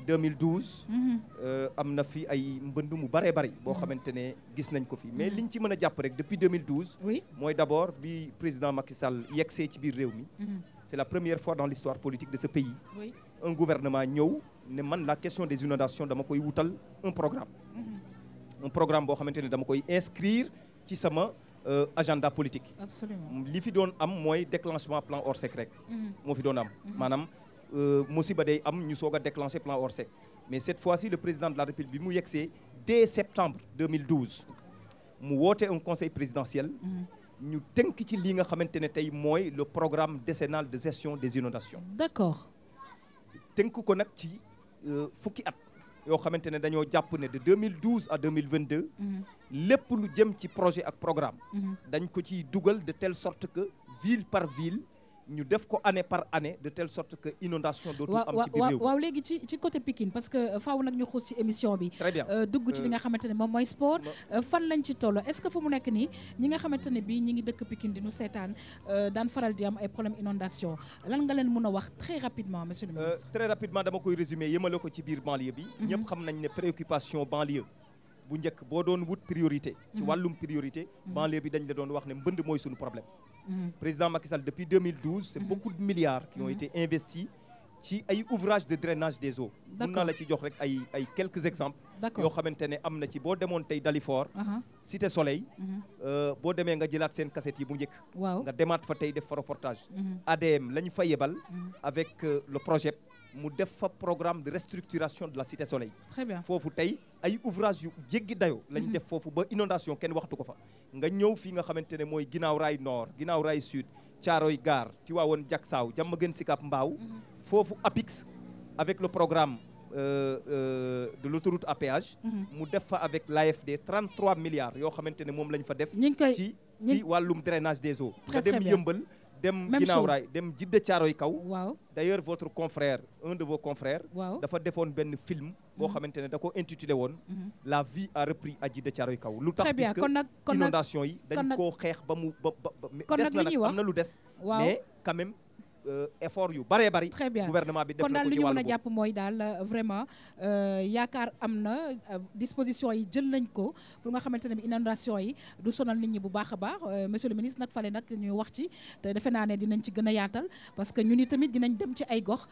2012. am na fi ay mbënd mu bëree bëri boo xamante ne gis nañ ko fi mais liñ ci mën a jàpp rek depuis 2012. oui mooy d'abord bi président Macky Sall yegsee ci biir réew mi. c'est la première fois dans l'histoire politique de ce pays. oui un gouvernement ñëw ne man la question des inondations dama koy wutal un programme. un programme boo xamante ne dama koy inscrire ci sama agenda politique. absolument li fi doon am mooy déclenchement plan Orsec rek. moo fi doon am maanaam. musiba day am ñu soog a déclencher plan Orsec mais cette fois-ci le président de la République bi mu yegsee dès septembre 2012 mu woote un conseil présidentiel ñu tënk ci li nga xamante ne tey mooy le programme décennal de gestion des inondations. D'accord. tënk ko nag ci fukki at yoo xamante ne dañoo jàpp ne de 2012 à 2022 lépp lu jëm ci projet ak programme dañ ko ciy dugal de telle sorte que ville par ville ñu def ko année par année de telle sorte que inondation dootul am ci biir réew. waaw léegi ci côté Pikine parce que faaw nag ñu xuus ci émission bi. très bien dugg ci li nga xamante ne moom mooy sport. fan lañ ci toll est-ce que fu mu nekk nii ñi nga xamante ne bii ñi ngi dëkk Pikine di nu seetaan daan faral di am ay problème inondation lan nga leen mën a wax très rapidement monsieur le ministre. très rapidement dama koy résumer yemale ko ci biir banlieue bi. ñëpp xam nañ ne préoccupation banlieue bu njëkk boo doon wut priorité. ci wàllum priorité. banlieue bi dañ la doon wax ne mbënd mooy suñu problème. Président Macky Sall depuis 2012 c'est beaucoup de milliards qui ont été investis ci ay ouvrages de drainage des eaux. mën naa la ci jox rek ay quelques exemples. yoo xamante ne am na ci boo demoon tey Dalifort. Cité Soleil. boo demee nga jëlaat seen cassette yi bu njëkk. waaw nga demaat fa tey def fa reportage. ADM la ñu fa yebal. avec le projet mu def fa programme de restructuration de la Cité Soleil. très bien foofu tey ay ouvrage yu jéggi dayoo lañ def foofu ba inondation kenn waxtu ko fa. nga ñëw fii nga xamante ne mooy ginnaaw raay nord ginnaaw raay sud Thiaroye Gare Tivaouane Diacksao Diamaguène Sicap Mbao foofu APIX avec le programme de l'autoroute à péage. mu def fa avec l'AFD 33 milliards yoo xamante ne moom lañ fa def. ci wàllum drainage des eaux. nga dem Yëmbal dem Ginnaaw Raay dem Jidda Caaroy Kaw. waaw d'ailleurs votre confrère un de vos confrères. dafa defoon benn film. boo xamante ne da ko intitulé woon. la vie a repris à Jidda Caaroy Kaw. lu tax puisque inondation yi dañ koo xeex ba mu ba des na nag am na lu des. mais quand même. effort yu bëree bëri. très bien gouvernement bi def na ko ci wàllu kon daal li ñu mën a jàpp mooy daal vraiment yaakaar am na disposition yi jël nañ ko pour nga xamante ne bi inondation yi du sonal nit ñi bu baax a baax monsieur le ministre nag fale nag ñu wax ci te defe naa ne dinañ ci gën a yaatal parce que ñun tamit dinañ dem ci ay gox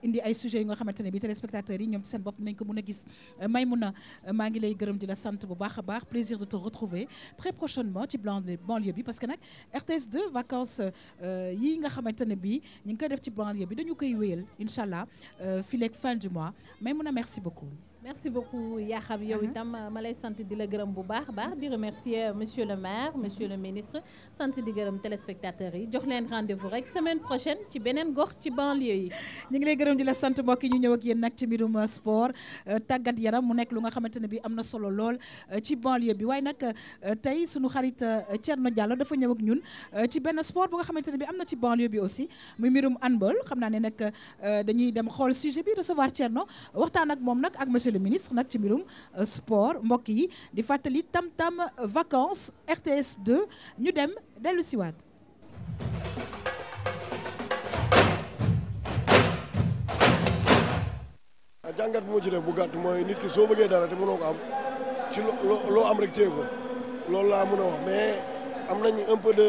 indi ay sujets yu nga xamante ne bi téléspectateurs yi ñoom ci seen bopp nañ ko mën a gis Maïmouna maa ngi lay gërëm di la sant bu baax a baax plaisir de te retrouver très prochainement ci banlieue bi parce que nag RTS2 vacances yi nga xamante ne bi ñu ngi koy def ci banlieue bi dañu koy wéyal incha allah fii leeg fin du mois Maïmouna merci beaucoup. merci beaucoup Yakham yow itam ma lay sant di la gërëm bu baax baax di remercier monsieur le maire monsieur le ministre sant di gërëm téléspectateurs yi jox leen rendez-vous rek semaine prochaine ci beneen gox ci banlieue yi. ñu ngi lay gërëm di la sant mbokk yi ñu ñëw ak yéen nag ci mbirum sport tàggat yaram mu nekk lu nga xamante ne bi am na solo lool ci banlieue bi waaye nag tey sunu xarit Thierno Diallo dafa ñëw ak ñun ci benn sport bu nga xamante ne bi am na ci banlieue bi aussi muy mbirum handball xam naa ne nag dañuy dem xool sujet bi recevoir Thierno waxtaan ak moom nag ak monsieur le ministre nag ci mbirum sport mbokk yi di fàttali tam-tam vacances RTS 2 ñu dem dellu siwaat jàngat bu ma ci def bu gàtt mooy nit ki soo bëggee dara te mënoo ko am ci loo am rek téye ko loolu laa mën a wax mais am nañ un peu de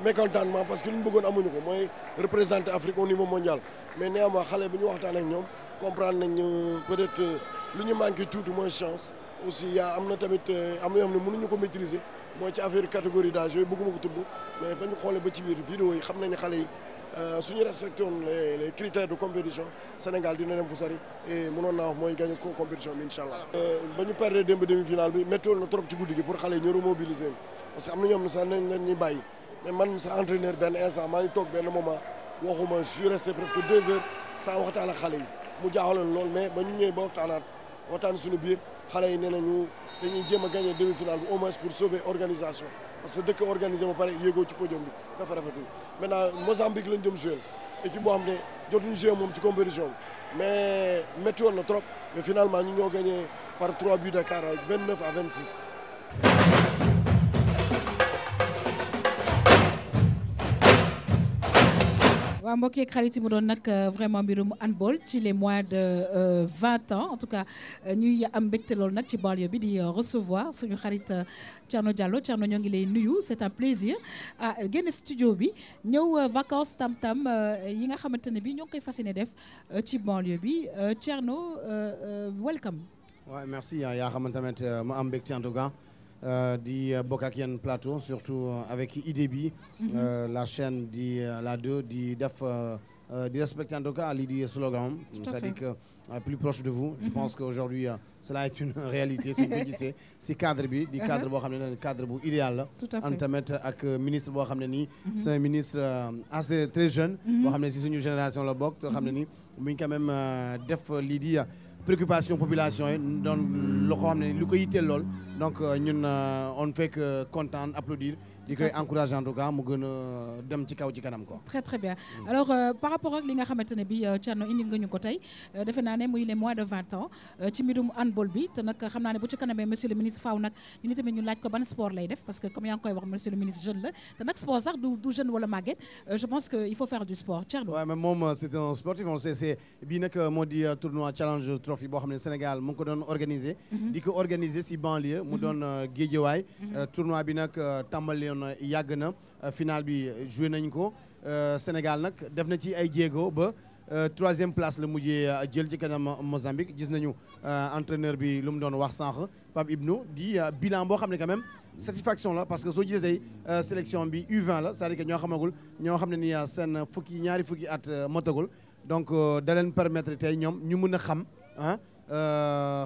mécontentement parce que li ñu bëggoon amuñu ko mooy représenter Afrique au niveau mondial mais néanmoins xale bi ñu waxtaan ak ñoom comprendre nañ peut-être lu ñu manqué tuuti mooy chance aussi am na tamit am na yoo xam ne mënuñu ko maîtriser mooy ci affaire catégorie d'âge yooyu bëgguma ko tudd mais ba ñu xoolee ba ci biir vidéo yi xam nañu xale yi suñu respecté woon les critères de compétition Sénégal dina dem fu sori et mënoon naa wax mooy gagné ko compétition bi incha allah. ba ñu perdre démb demi-finale bi méttiwoon na trop ci guddi gi pour xale yi ñu remobiliser parce que am na ñoom ne sax nañ ñuy bàyyi mais man sa entraîneur benn instant maa ngi toog benn moment waxuma je suis resté presque 2 heures sans waxtaan ak xale yi mu jaaxaloon lool mais ba ñu ñëwee ba waxtaan suñu biir xale yi nee nañu dañuy jéem a gagné demi-finale bi au moins pour sauver organisation parce que dëkk organisé ba pare yéegoo ci podium bi dafa rafetul maintenant Mozambique lañ jëm jouer équipe boo xam ne jotuñu jouer moom ci compétition bi mais métti woon na trop mais finalement ñu ñoo gagné par 3 buts d'écart 29 à 26. waaw mbokk yeeg xarit yi mu doon nag vraiment mbirum handball ci les moins de 20 ans en tout cas ñuy am mbégte loolu nag ci banlieue bi di recevoir suñu xarit Thierno Diallo Thierno ñoo ngi lay nuyu c'est un plaisir génn studio bi ñëw vacances tam-tam yi nga xamante ne bi ñoo ngi koy fas yéene def ci banlieue bi Thierno welcome. waaw merci yaa xamante tamit ma am mbégte en tout cas. di bokk ak yéen plateau surtout avec idée bi la chaîne di la 2 di def di respecter en tout cas lii di slogan c'est-à-dire que plus proche de vous je pense que aujourd'hui cela est une réalité suñu ko gisee si cadre bi di cadre boo xam ne cadre bu idéal la an tamit ak ministre boo xam ne nii c'est un ministre assez très jeune boo xam ne si suñu génération la bokk te xam ne nii mu ngi quand même def lii di préoccupation population yi doon loo xam ne lu ko yitteel lool donc ñun on ne fait que content applaudir di koy encourager en tout cas mu gën a dem ci kaw ci kanam quoi. très très bien alors par rapport ak li nga xamante ne bi Thierno indil nga ñu ko tey defe naa ne muy les moins de 20 ans ci mbirum handball bi te nag xam naa ne bu ci kanamee monsieur le ministre faaw nag ñu ni tamit ñu laaj ko ban sport lay def parce que comme yaa ngi koy wax monsieur le ministre jeune la te nag sport sax du jeune wala màgget je pense que il faut faire du sport Thierno. waaw mais moom c'est un sportif on sait c'est bii nag moo di tournoi challenge trophy boo xam ne Sénégal mu ngi ko doon organiser. di ko organiser si banlieue mu doon Guédiawaye tournoi bi nag tàmbali yoon yàgg na final bi joué nañ ko Sénégal nag def na ci ay jéego ba 3e place la mujjee jël ci kanam Mozambique gis nañu entraîneur bi lu mu doon wax sànq Pape Ibnou di bilan boo xam ne quand même satisfaction la parce que soo gisee sélection bi U20 la c'est-à-dire que ñoo xamagul ñoo xam ne ni seen ñaari fukki at motagul donc da leen permettre tey ñoom ñu mën a xam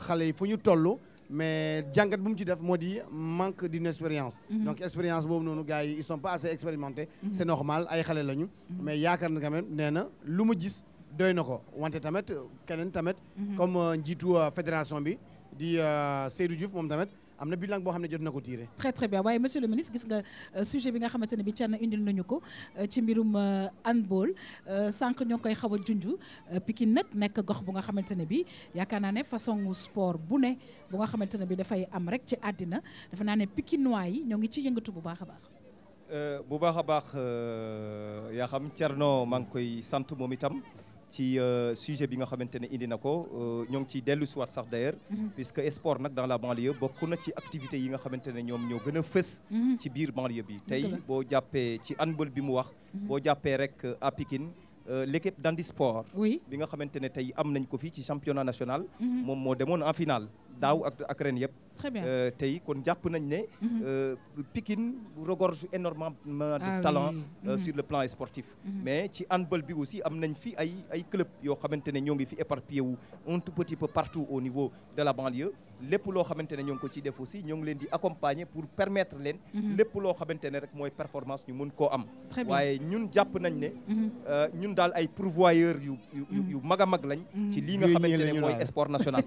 xale yi fu ñu toll mais jàngat bu mu ci def moo di manque d'une expérience donc expérience boobu noonu gars yi ils sont pas assez expérimentés c'est normal ay xale lañu mais yaakaar na quand même nee na lu ma gis doy na ko wante tamit keneen tamit comme njiitu fédération bi di Seydou Diouf moom tamit am na bilan boo xam ne jot na ko tiré. très très bien waaye monsieur le ministre gis nga sujet bi nga xamante ne bi Thierno indil nañu ko ci mbirum handball sànq ñoo ngi koy xaw a junj Pikine nag nekk gox bu nga xamante ne bi yaakaar naa ne façon sport bu ne bu nga xamante ne bi dafay am rek ci àddina dafa naa ne Pikinois yi ñoo ngi ci yëngatu bu baax a baax. bu baax a baax yaa xam Thierno maa ngi koy sant moom itam ci sujet bi nga xamante ne indi na ko ñoo ngi ciy dellu siwaat sax d'ailleurs puisque sport nag dans la banlieue bokk na ci activités yi nga xamante ne ñoom ñoo gën a fës ci biir banlieue bi tey boo jàppee ci handball bi mu wax boo jàppee rek à Pikine l'équipe d'handisport bi nga xamante ne tey am nañ ko fii ci championnat national moom moo demoon en finale daaw ak ren yëpp tey kon jàpp nañ ne Pikine regorge énormément de talent sur le plan sportif mais ci handball bi aussi am nañ fi ay club yoo xamante ne ñoo ngi fi éparpillé wu un tout petit peu partout au niveau de la banlieue lépp loo xamante ne ñoo ngi ko ciy def aussi ñoo ngi leen di accompagner pour permettre leen lépp loo xamante ne rek mooy performance ñu mën koo am waaye ñun jàpp nañ ne ñun daal ay pourvoyeurs yu mag a mag lañ ci lii nga xamante ne mooy sport national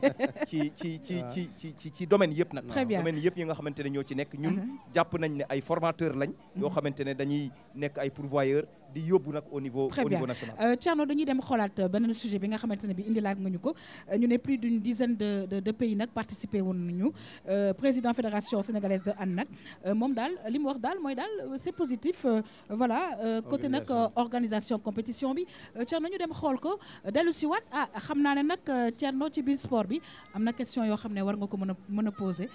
ci domaine yëpp nag domaine yëpp yi nga xamante ne ñoo ci nekk ñun jàpp nañ ne ay formateurs lañ yoo xamante ne dañuy nekk ay pourvoyeurs di yóbbu nag au niveau national. Thierno dañuy dem xoolaat beneen sujet bi nga xamante ne bi indilaat nga ñu ko ñu ne plus d'une dizaine de pays nag participé woon nañu président fédération sénégalaise de hand nag moom daal li mu wax daal mooy daal c'est positif voilà côté nag organisation compétition bi Thierno ñu dem xool ko dellu si waat xam naa ne nag Thierno ci biir sport bi am na question yoo xam ne war nga ko mën a poser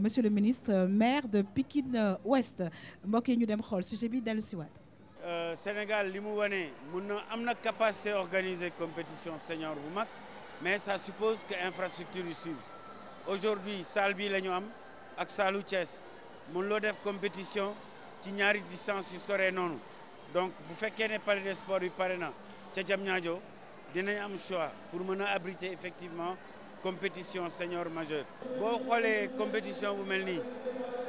monsieur le ministre maire de Pikine Ouest mbokk yi ñu dem xool sujet bi dellu si waat. Sénégal li mu wane mun na am na capacité organiser compétition senior bu mag mais ça suppose que infrastructure yi suivent aujourd'hui salle bi la ñu am ak saalu Thiès mun loo def compétition ci ñaari distance yu sore noonu donc bu fekkee ne palais des sports bi pare na ca Diamniadio dinañ am choix pour mën a abriter effectivement compétition senior majeure. boo xoolee compétition bu mel nii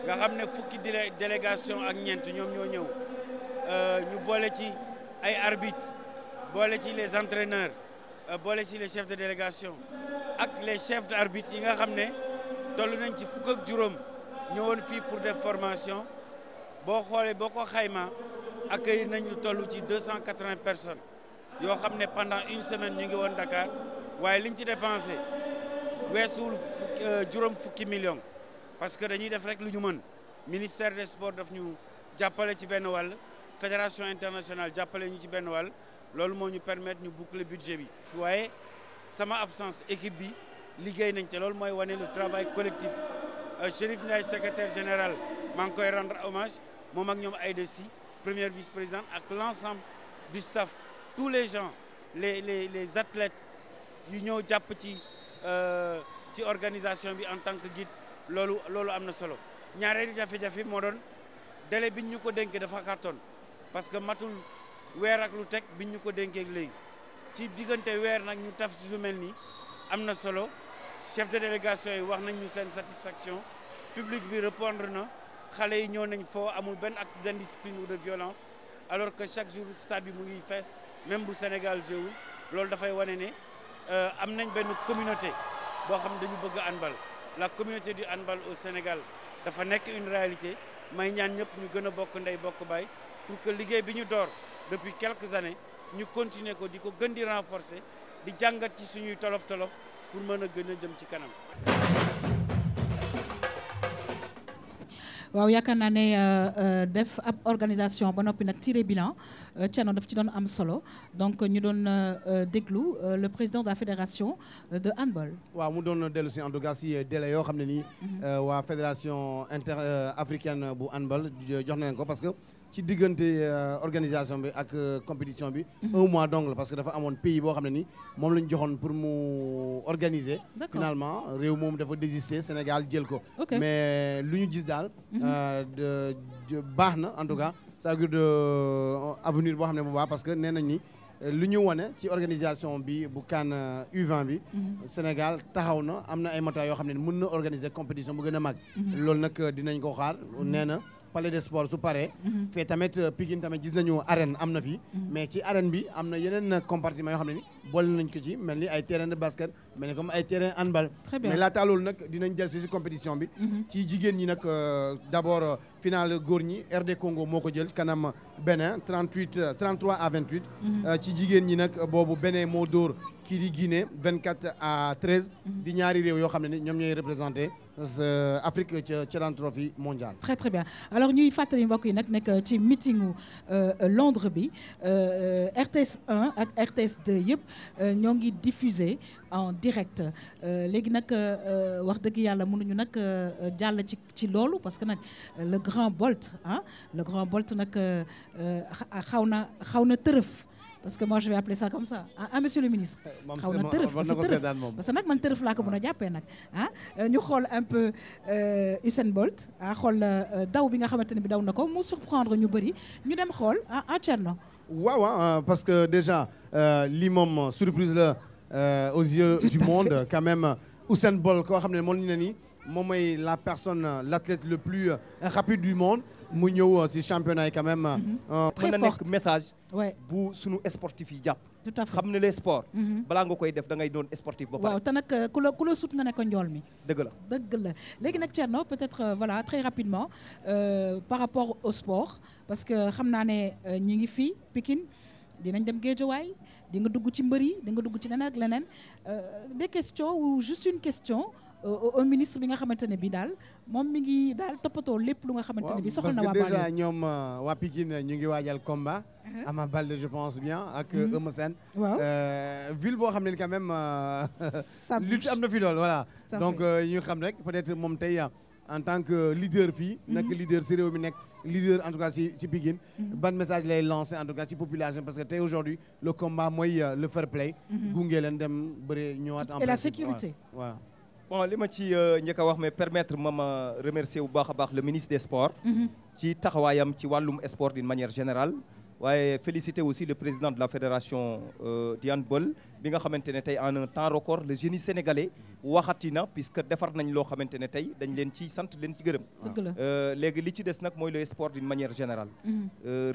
nga xam ne fukki délégation ak ñeent ñoom ñoo ñëw ñu boole ci ay arbitres boole ci les entraîneurs boole ci les chefs de délégation ak les chefs d'arbitre yi nga xam ne toll nañ ci fukk ak juróom ñëwoon fii pour def formation boo xoolee boo ko xayma accueillir nañ lu toll ci 280 personnes yoo xam ne pendant une semaine ñu ngi woon Dakar waaye liñ ci dépensé weesuwul juróom fukki millions parce que dañuy def rek lu ñu mën ministère des sports daf ñu jàppale ci benn wàll fédération internationale jàppale ñu ci benn wàll loolu moo ñu permettre ñu boucler budget bi waaye sama absence équipe bi liggéey nañ te loolu mooy wane le travail collectif Chérif Ndiaye secrétaire général maa ngi koy rendre hommage moom ak ñoom Aïda Sy première vice-présidente ak l'ensemble du staff tous les gens les athlètes yu ñëw jàpp ci organisation bi en tant que guide loolu am na solo ñaareelu jafe-jafe moo doon délai biñ ñu ko dénkee dafa xattoon parce que matul weer ak lu teg biñ ñu ko dénkee léegi ci diggante weer nag ñu taf si lu mel nii am na solo chef de délégation yi wax nañ ñu seen satisfaction public bi répondre na xale yi ñëw nañ foo amul benn acte d'indiscipline ou de violence alors que chaque jour stade bi mu ngi fees même bu Sénégal jéewul loolu dafay wane ne am nañ benn communauté boo xam ne dañu bëgg handball la communauté du handball au Sénégal dafa nekk une réalité may ñaan ñëpp ñu gën a bokk ndey bokk baay pour que liggéey bi ñu door depuis quelques années ñu continuer ko di ko gën di renforcer di jàngat ci suñuy tolof-tolof pour mën a gën a jëm ci kanam. waaw yaakaar naa ne def ab organisation ba noppi nag tiré bilan Thierno daf ci doon am solo donc ñu doon déglu le président de la fédération de handball. waaw mu doon dellu si en tout cas si délai yoo xam ne nii waa fédération africaine bu handball jox nañ ko parce que ci diggante organisation bi ak compétition bi. un mois donc la parce que dafa amoon pays boo xam ne nii moom la ñu joxoon pour mu organiser. finalement réew moom dafa désister Sénégal jël ko. mais lu ñu gis daal. baax na en tout cas ça veut dire avenir boo xam ne bu baax parce que nee nañ ni lu ñu wane ci organisation bi bu CAN U20 bi. Sénégal taxaw na am na ay matuwaay yoo xam ne mën na organiser compétition bu gën a mag. loolu nag dinañ ko xaar nee na palais des sports su paree fee tamit Pikine tamit gis nañu arène am na fi mais ci arène bi am na yeneen compartiment yoo xam ne ni boole nañ ko ci mel ni ay terrain de basket mel ni comme ay terrain handball mais laata loolu nag dinañ jël si compétition bi ci jigéen ñi nag d'abord finale góor ñi RD Congo moo ko jël kanam Bénin 33 à 28 ci jigéen ñi nag boobu Bénin moo dóor kii di Guinée 24 à 13 di ñaari réew yoo xam ne ni ñoom ñooy représenté Afrique ca Challenge Trophy mondial. Très très bien alors ñuy fàttali mbokk yi nag nekk ci meetingu Londres bi RTS 1 ak RTS 2 yëpp ñoo ngi diffusé en direct léegi nag wax dëgg yàlla mënuñu nag jàll ci loolu parce que nag le grand Bolt le grand Bolt nag xaw na tërëf. Parce que moi je vais appeler ça comme ça monsieur le ministre xaw na tërëf parce que nag man tërëf laa ko mën a jàppee nag ñu xool un peu Usain Bolt xool daw bi nga xamante ne bi daw na ko mu surprendre ñu bëri ñu dem xool Thierno waaw parce que déjà lii moom surprise la aux yeux du monde quand même Usain Bolt koo xam ne moom ñu ne nii moom mooy la personne l'athlète le plus rapide du monde mu ñëw ci championnat yi quand même mën na nekk message bu sunu sportif yi jàpp tout à fait xam ne les sports balaa nga koy def da ngay doon sportif ba pare waaw te nag ku la sut nga ne ko njool mi dëgg la léegi nag Thierno peut-être voilà très rapidement par rapport au sport parce que xam naa ne ñi ngi fii Pikine dinañ dem Guédiawaye di nga dugg ci mbër yi di nga dugg ci leneen ak leneen des questions ou juste une question au ministre bi nga xamante ne bi daal moom mi ngi daal toppatoo lépp lu nga xamante ne bi soxal na waa parce que déjà ñoom waa Pikine ñu ngi waajal combat Ama Baldé je pense bien ak Eumeu Sène ville boo xam ne quand même lutte am na fi lool voilà donc ñu xam rek peut-être moom tey en tant que leader fii nekk leader si réew mi nekk leader en tout cas ci Pikine ban message lay lancer en tout cas ci population parce que tey aujourd'hui le combat mooy le fair play gunge leen dem bëre ñëwaat et la sécurité voilà bon li ma ci njëkk a wax mais permettre ma remercier bu baax a baax le ministre des sports ci taxawaayam ci wàllum sport d'une manière générale waaye féliciter aussi le président de la fédération di handball bi nga xamante ne tey en un temps record le génie sénégalais waxati na puisque defar nañ loo xamante ne tey dañ leen ci sant leen ci gërëm léegi li ci des nag mooy le sport d'une manière générale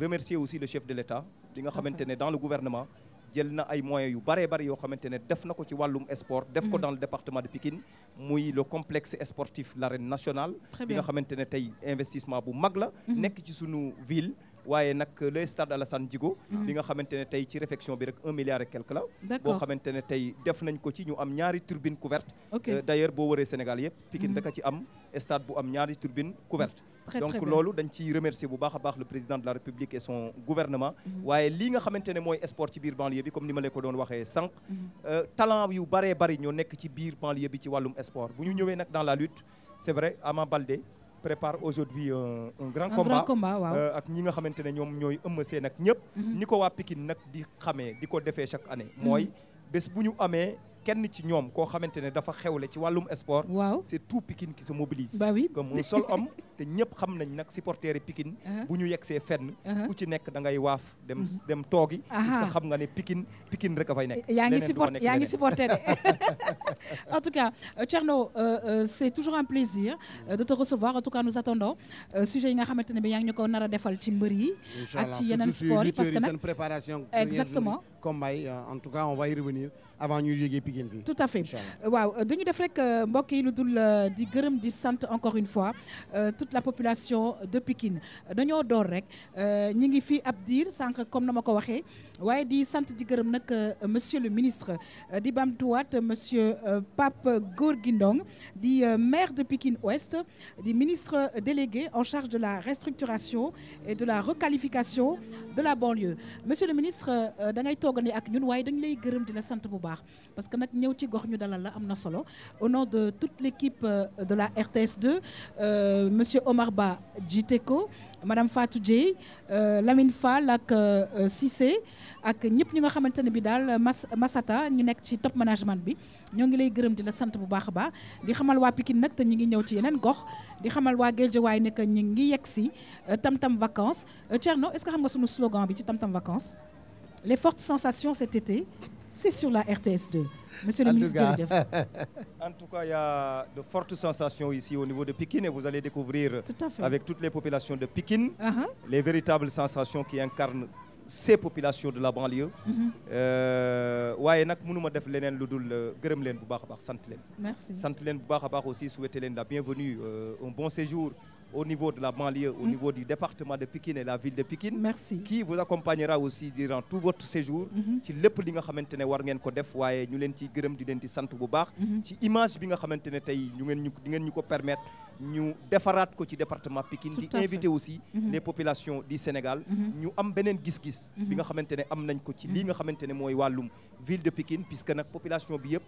remercier aussi le chef de l'État bi nga xamante ne dans le gouvernement jël na ay moyens yu bëree bëri yoo xamante ne def na ko ci wàllum sport def ko dans le département de Pikine muy le complexe sportif l'arène nationale bi nga xamante ne tey investissement bu mag la nekk ci sunu ville waaye nag le stade Alassane Djigo bi nga xamante ne tey ci réfection bi rek 1 milliard et quelque la boo xamante ne tey def nañ ko ci ñu am ñaari turbine couverte d'ailleurs boo wëree Sénégal yëpp Pikine daka ci am stade bu am ñaari turbine couverte donc loolu dañ ciy remercier bu baax a baax le président de la République et son gouvernement waaye lii nga xamante ne mooy sport ci biir banlieue bi comme ni ma leen ko doon waxee sànq talent yu bëree bëri ñoo nekk ci biir banlieue bi ci wàllum sport bu ñu ñëwee nag dans la lutte c'est vrai Ama Baldé prépare aujourd'hui un grand combat waaw ak ñi nga xamante ne ñoom ñooy Eumeu Sène ak ñëpp ñi ko waa Pikine nag di xamee di ko defee chaque année mooy bés bu ñu amee kenn ci ñoom koo xamante ne dafa xewle ci wàllum sport c'est tout Pikine qui se mobilise comme un seul homme te ñëpp xam nañ nag supporters yi Pikine bu ñu yegsee fenn ku ci nekk da ngay waaf dem toogi parce que xam nga ne Pikine rek a fay nekk yaa ngi supporter de en tout cas Thierno c'est toujours un plaisir de te recevoir en tout cas nous attendons sujet yi nga xamante ne bi yaa ngi ñu ko nar a defal ci mbër yi ak ci yeneen sport yi parce que nag préparation exactement combat yi en tout cas on va y revenir avant ñuy jógee Pikine fii tout à fait waaw dañu def rek mbokk yi lu dul di gërëm di sant encore une fois toute la population de Pikine dañoo door rek ñi ngi fii ab diir sànq comme na ma ko waxee waaye di sant di gërëm nag monsieur le ministre di bamtuwaat monsieur Pape Gorgui Ndong di maire de Pikine Ouest di ministre délégué en charge de la restructuration et de la requalification de la banlieue monsieur le ministre da ngay toogani ak ñun waaye dañ lay gërëm di la sant bu baax parce que nag ñëw ci gox ñu dalal la am na solo au nom de toute l'équipe de la RTS2 monsieur Omar Ba jiite ko madame Fatou Dieye Lamine Fall ak Cissé ak ñëpp ñi nga xamante ne bi daal Massata ñu nekk ci top management bi ñoo ngi lay gërëm di la sant bu baax a baax di xamal waa Pikine nag te ñu ngi ñëw ci yeneen gox di xamal waa Guédiawaye ne que ñu ngi yegg si tam-tam vacances Thierno est-ce que xam nga sunu slogan bi ci tam-tam vacances les fortes sensations cet été c'est sur la RTS2. Monsieur le ministre jërëjëf. En tout cas, il y a de fortes sensations ici au niveau de Pikine et vous allez découvrir avec toutes les populations de Pikine les véritables sensations qui incarnent ces populations de la banlieue. waaye nag mënuma def leneen lu dul gërëm leen bu baax a baax sant leen. Merci. Sant leen bu baax a baax aussi souhaiter leen la bienvenue, un bon séjour au niveau de la banlieue, au niveau du département de Pikine et la ville de Pikine. Merci. Qui vous accompagnera aussi durant tout votre séjour. ci lépp li nga xamante ne war ngeen ko def waaye ñu leen ciy gërëm di leen di sant bu baax. ci image bi nga xamante ne tey di ngeen ñu ko permettre ñu defaraat ko ci département Pikine. di inviter aussi les populations du Sénégal. ñu am beneen gis-gis. bi nga xamante ne am nañ ko ci lii nga xamante ne mooy wàllum ville de Pikine puisque nag population bi yëpp.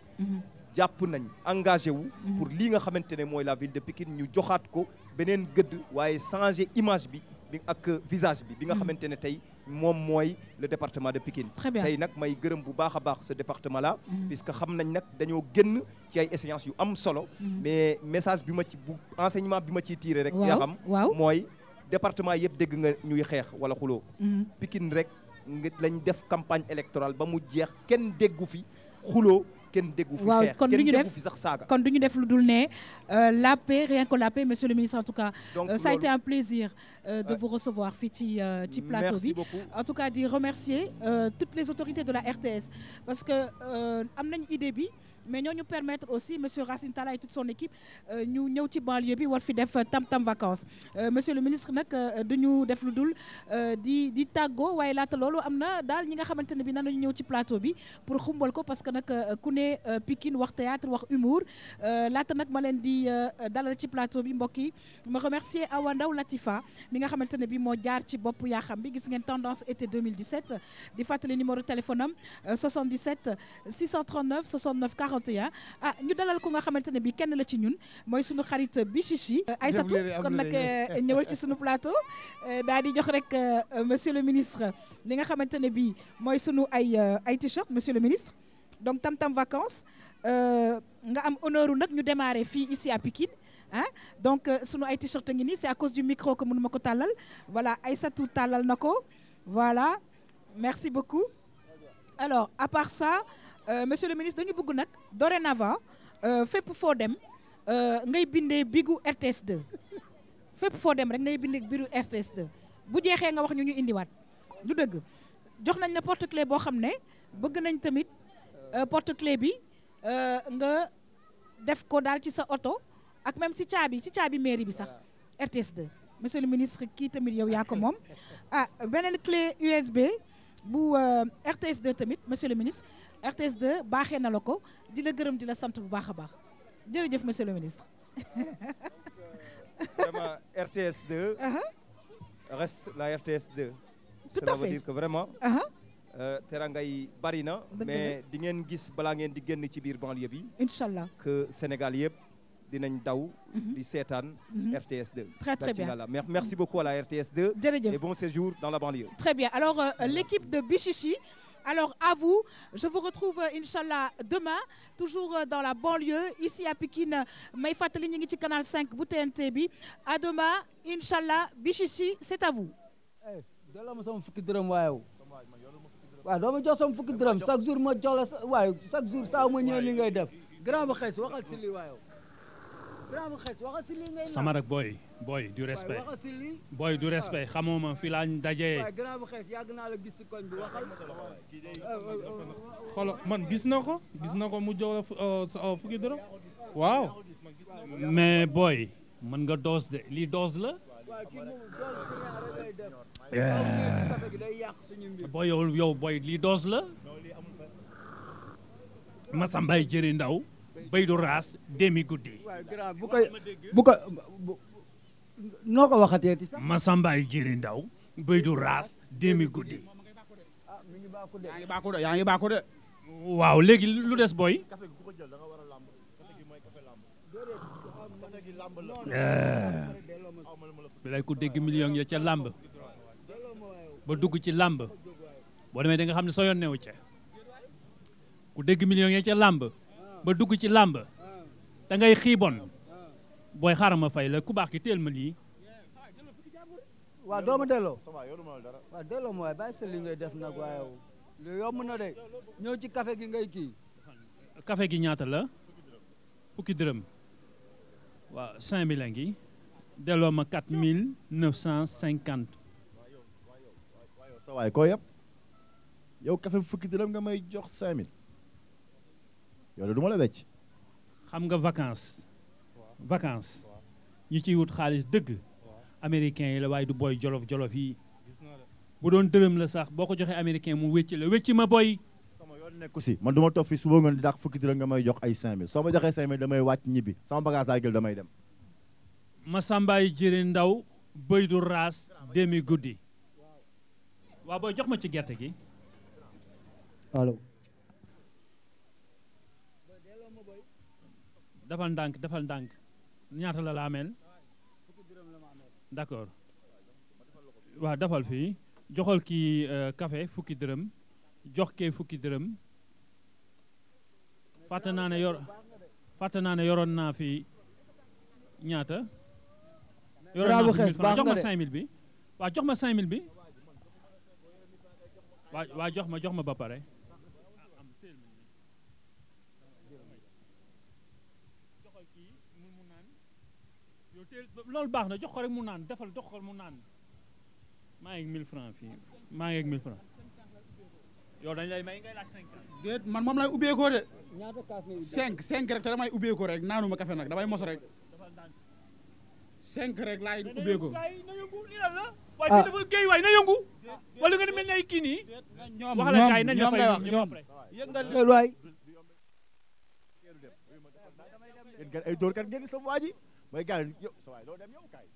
jàpp nañ engagé wu. pour lii nga xamante ne mooy la ville de Pikine ñu joxaat ko beneen gëdd waaye changer image bi ak visage bi nga xamante ne tey moom mooy le département de Pikine. Très bien. tey nag may gërëm bu baax a baax ce département là. puisque xam nañ nag dañoo génn ci ay échéances yu am solo. mais message bi ma ci bu enseignement bi ma ciy tiré rek. yaa xam mooy département yëpp dégg nga ñuy xeex wala xuloo. Pikine rek lañ def campagne électorale ba mu jeex kenn déggu fi xuloo. kenn déggu fi xeex kon kenn duñu déggu def fi sax saaga. kon duñu def lu dul ne la paix rien que la paix monsieur le ministre en tout cas. Donc, ça a été un plaisir de vous recevoir fii ci plateau bi. Merci beaucoup. En tout cas di remercier toutes les autorités de la RTS parce que am nañ idée bi. mais ñoo ñu permettre aussi monsieur Racine Talla et toute son équipe ñu ñëw ci banlieue bi war fi def tam vacances monsieur le ministre nag duñu def lu dul di tàggoo waaye laata loolu am na daal ñi nga xamante ne bi nan nañu ñëw ci plateau bi pour xumbal ko parce que nag ku ne Pikine wax théâtre wax humour laata nag ma leen di dalal ci plateau bi mbokk yi ma remercier Awa Ndaw Latifa mi nga xamante ne bi moo jaar ci bopp yaa xam bi gis ngeen tendance été 2017 di fàttali numéro téléphone am 77 639 69 40 ñu dalal ko nga xamante ne bi kenn la ci ñun mooy sunu xarit Bichichi Aïssatou kon nag ñëwal ci sunu plateau daal di jox rek monsieur le ministre li nga xamante ne bi mooy sunu ay t-shirt monsieur le ministre donc tam vacances nga am honneur nag ñu démarrer fii ici à Pikine donc sunu ay t-shirt ngi nii c'est à cause du micro que mënu ma ko tàllal voilà Aïssatou tàllal na ko voilà merci beaucoup alors à part ça monsieur le ministre dañu bëgg nag dorénavant fépp foo dem ngay bindee bigu RTS2 fépp foo dem rek ngay bindee bigu RTS2 bu jeexee nga wax ñu indiwaat du dëgg jox nañ la porte-clés boo xam ne bëgg nañ tamit porte-clés bi nga def ko daal ci sa oto ak même ci caabi mairie bi sax RTS2 monsieur le ministre kii tamit yow yaa ko moom beneen clé USB bu RTS2 tamit monsieur le ministre RTS2 baaxee na la ko di la gërëm di la sant bu baax a baax jërëjëf monsieur le ministre. Vraiment RTS2 reste la RTS2. Tout Cela à veut fait. dire que vraiment teranga yi bari na mais di ngeen gis balaa ngeen di génn ci biir banlieue bi Inch'Allah que Sénégal yëpp dinañ daw di seetaan RTS2. Très bien. Merci beaucoup à la RTS2 Jërëjëf. et bon séjour dans la banlieue. Très bien alors l'équipe de Bichichi alors à vous je vous retrouve Inch'Allah demain toujours dans la banlieue ici à Pikine may fàttali ñu ngi ci canal 5 bu TNT bi à demain Inch'Allah Bichichi c'est à vous. delloo ma sama fukki dërëm waaye waaw doo ma jox sama fukki dërëm chaque jour ma jox la waaye chaque jour saa ma ñëwee li ngay def grand ba xees waxal si lii waaye grand ba xees waxal si lii ngay sama rek boy du respect waxal si lii boy du respect xamoo ma fi laañ dajee waaye grand ba xees yàgg naa la gis si koñ bi waxal xoolal man gis na ko mu jox la fukki dërëm waaw mais boy mën nga doos de lii doos la boy yow boy lii doos la Masambay jëri ndaw bay du raas demi guddi bu ko noo ko waxatee ti sax Masambay jëri ndaw bay du raas demi guddi yaa ngi baaku de waaw léegi lu des boy bi lay ko dégg million ya ca làmb ba dugg ci làmb boo demee da nga xam ne soo yoon newu ca ku dégg million ya ca làmb ba dugg ci làmb da ngay xiibon booy xaaral ma fay la ku baax ki teel ma lii waaw doo ma delloo waaw delloo ma waaye bàyyi sa li ngay def nag waaye lu yomb na de ñëw ci café gi ngay kii. café gi ñaata la fukki dërëm waaw 5000 a ngi delloo ma 4950. waaw sa waay koo yëpp yow café fukki dërëm nga may jox 5000 yow de du ma la wecc. xam nga vacances ñi ciy wut xaalis dëgg américain yi la waaye du boy jolof yi bu doon dërëm la sax boo ko joxee américain mu wécc la wécc ma boy. sama yoon nekku si man du ma toog fii suba nga di dàq fukki dërëm nga may jox ay 5000 soo ma joxee 5000 damay wàcc ñibbi sama bagage laa jël damay dem. Masambaay jëri ndaw bëy du raas demi guddi waaw booy jox ma ci gerte gi. allo. defal ndànk ñaata la ameel d'accord waaw defal fii joxal kii café fukki dërëm jox kee fukki dërëm fàtte naa ne yoroon naa fi ñaata. yoroon naa fi 1000 francs jox ma 5000 bi waaw jox ma 5000 bi waaw jox ma ba pare. loolu baax na jox ko rek mu naan defal jox ko mu naan maa ngi 1000 francs fii maa ngi 1000 francs yow dañ lay may ngay laaj 5 kaas. déet man moom lay ubbeekoo de. ñaata kaas ngay 5 rek te damay ubbeekoo rek naanuma café nag damay mos rek 5 rek laay ubbeekoo. na yëngu lii lan la. waaye fii dafa géey waay na yëngu. wala nga ne mel ni ay kii nii. ñoom wax la gaay nañ la fay ñoom yëngal waay. yéen kat ay dóor kat ngeen di sa waa ji mooy gars yi yow sa waay doo dem yow kaay.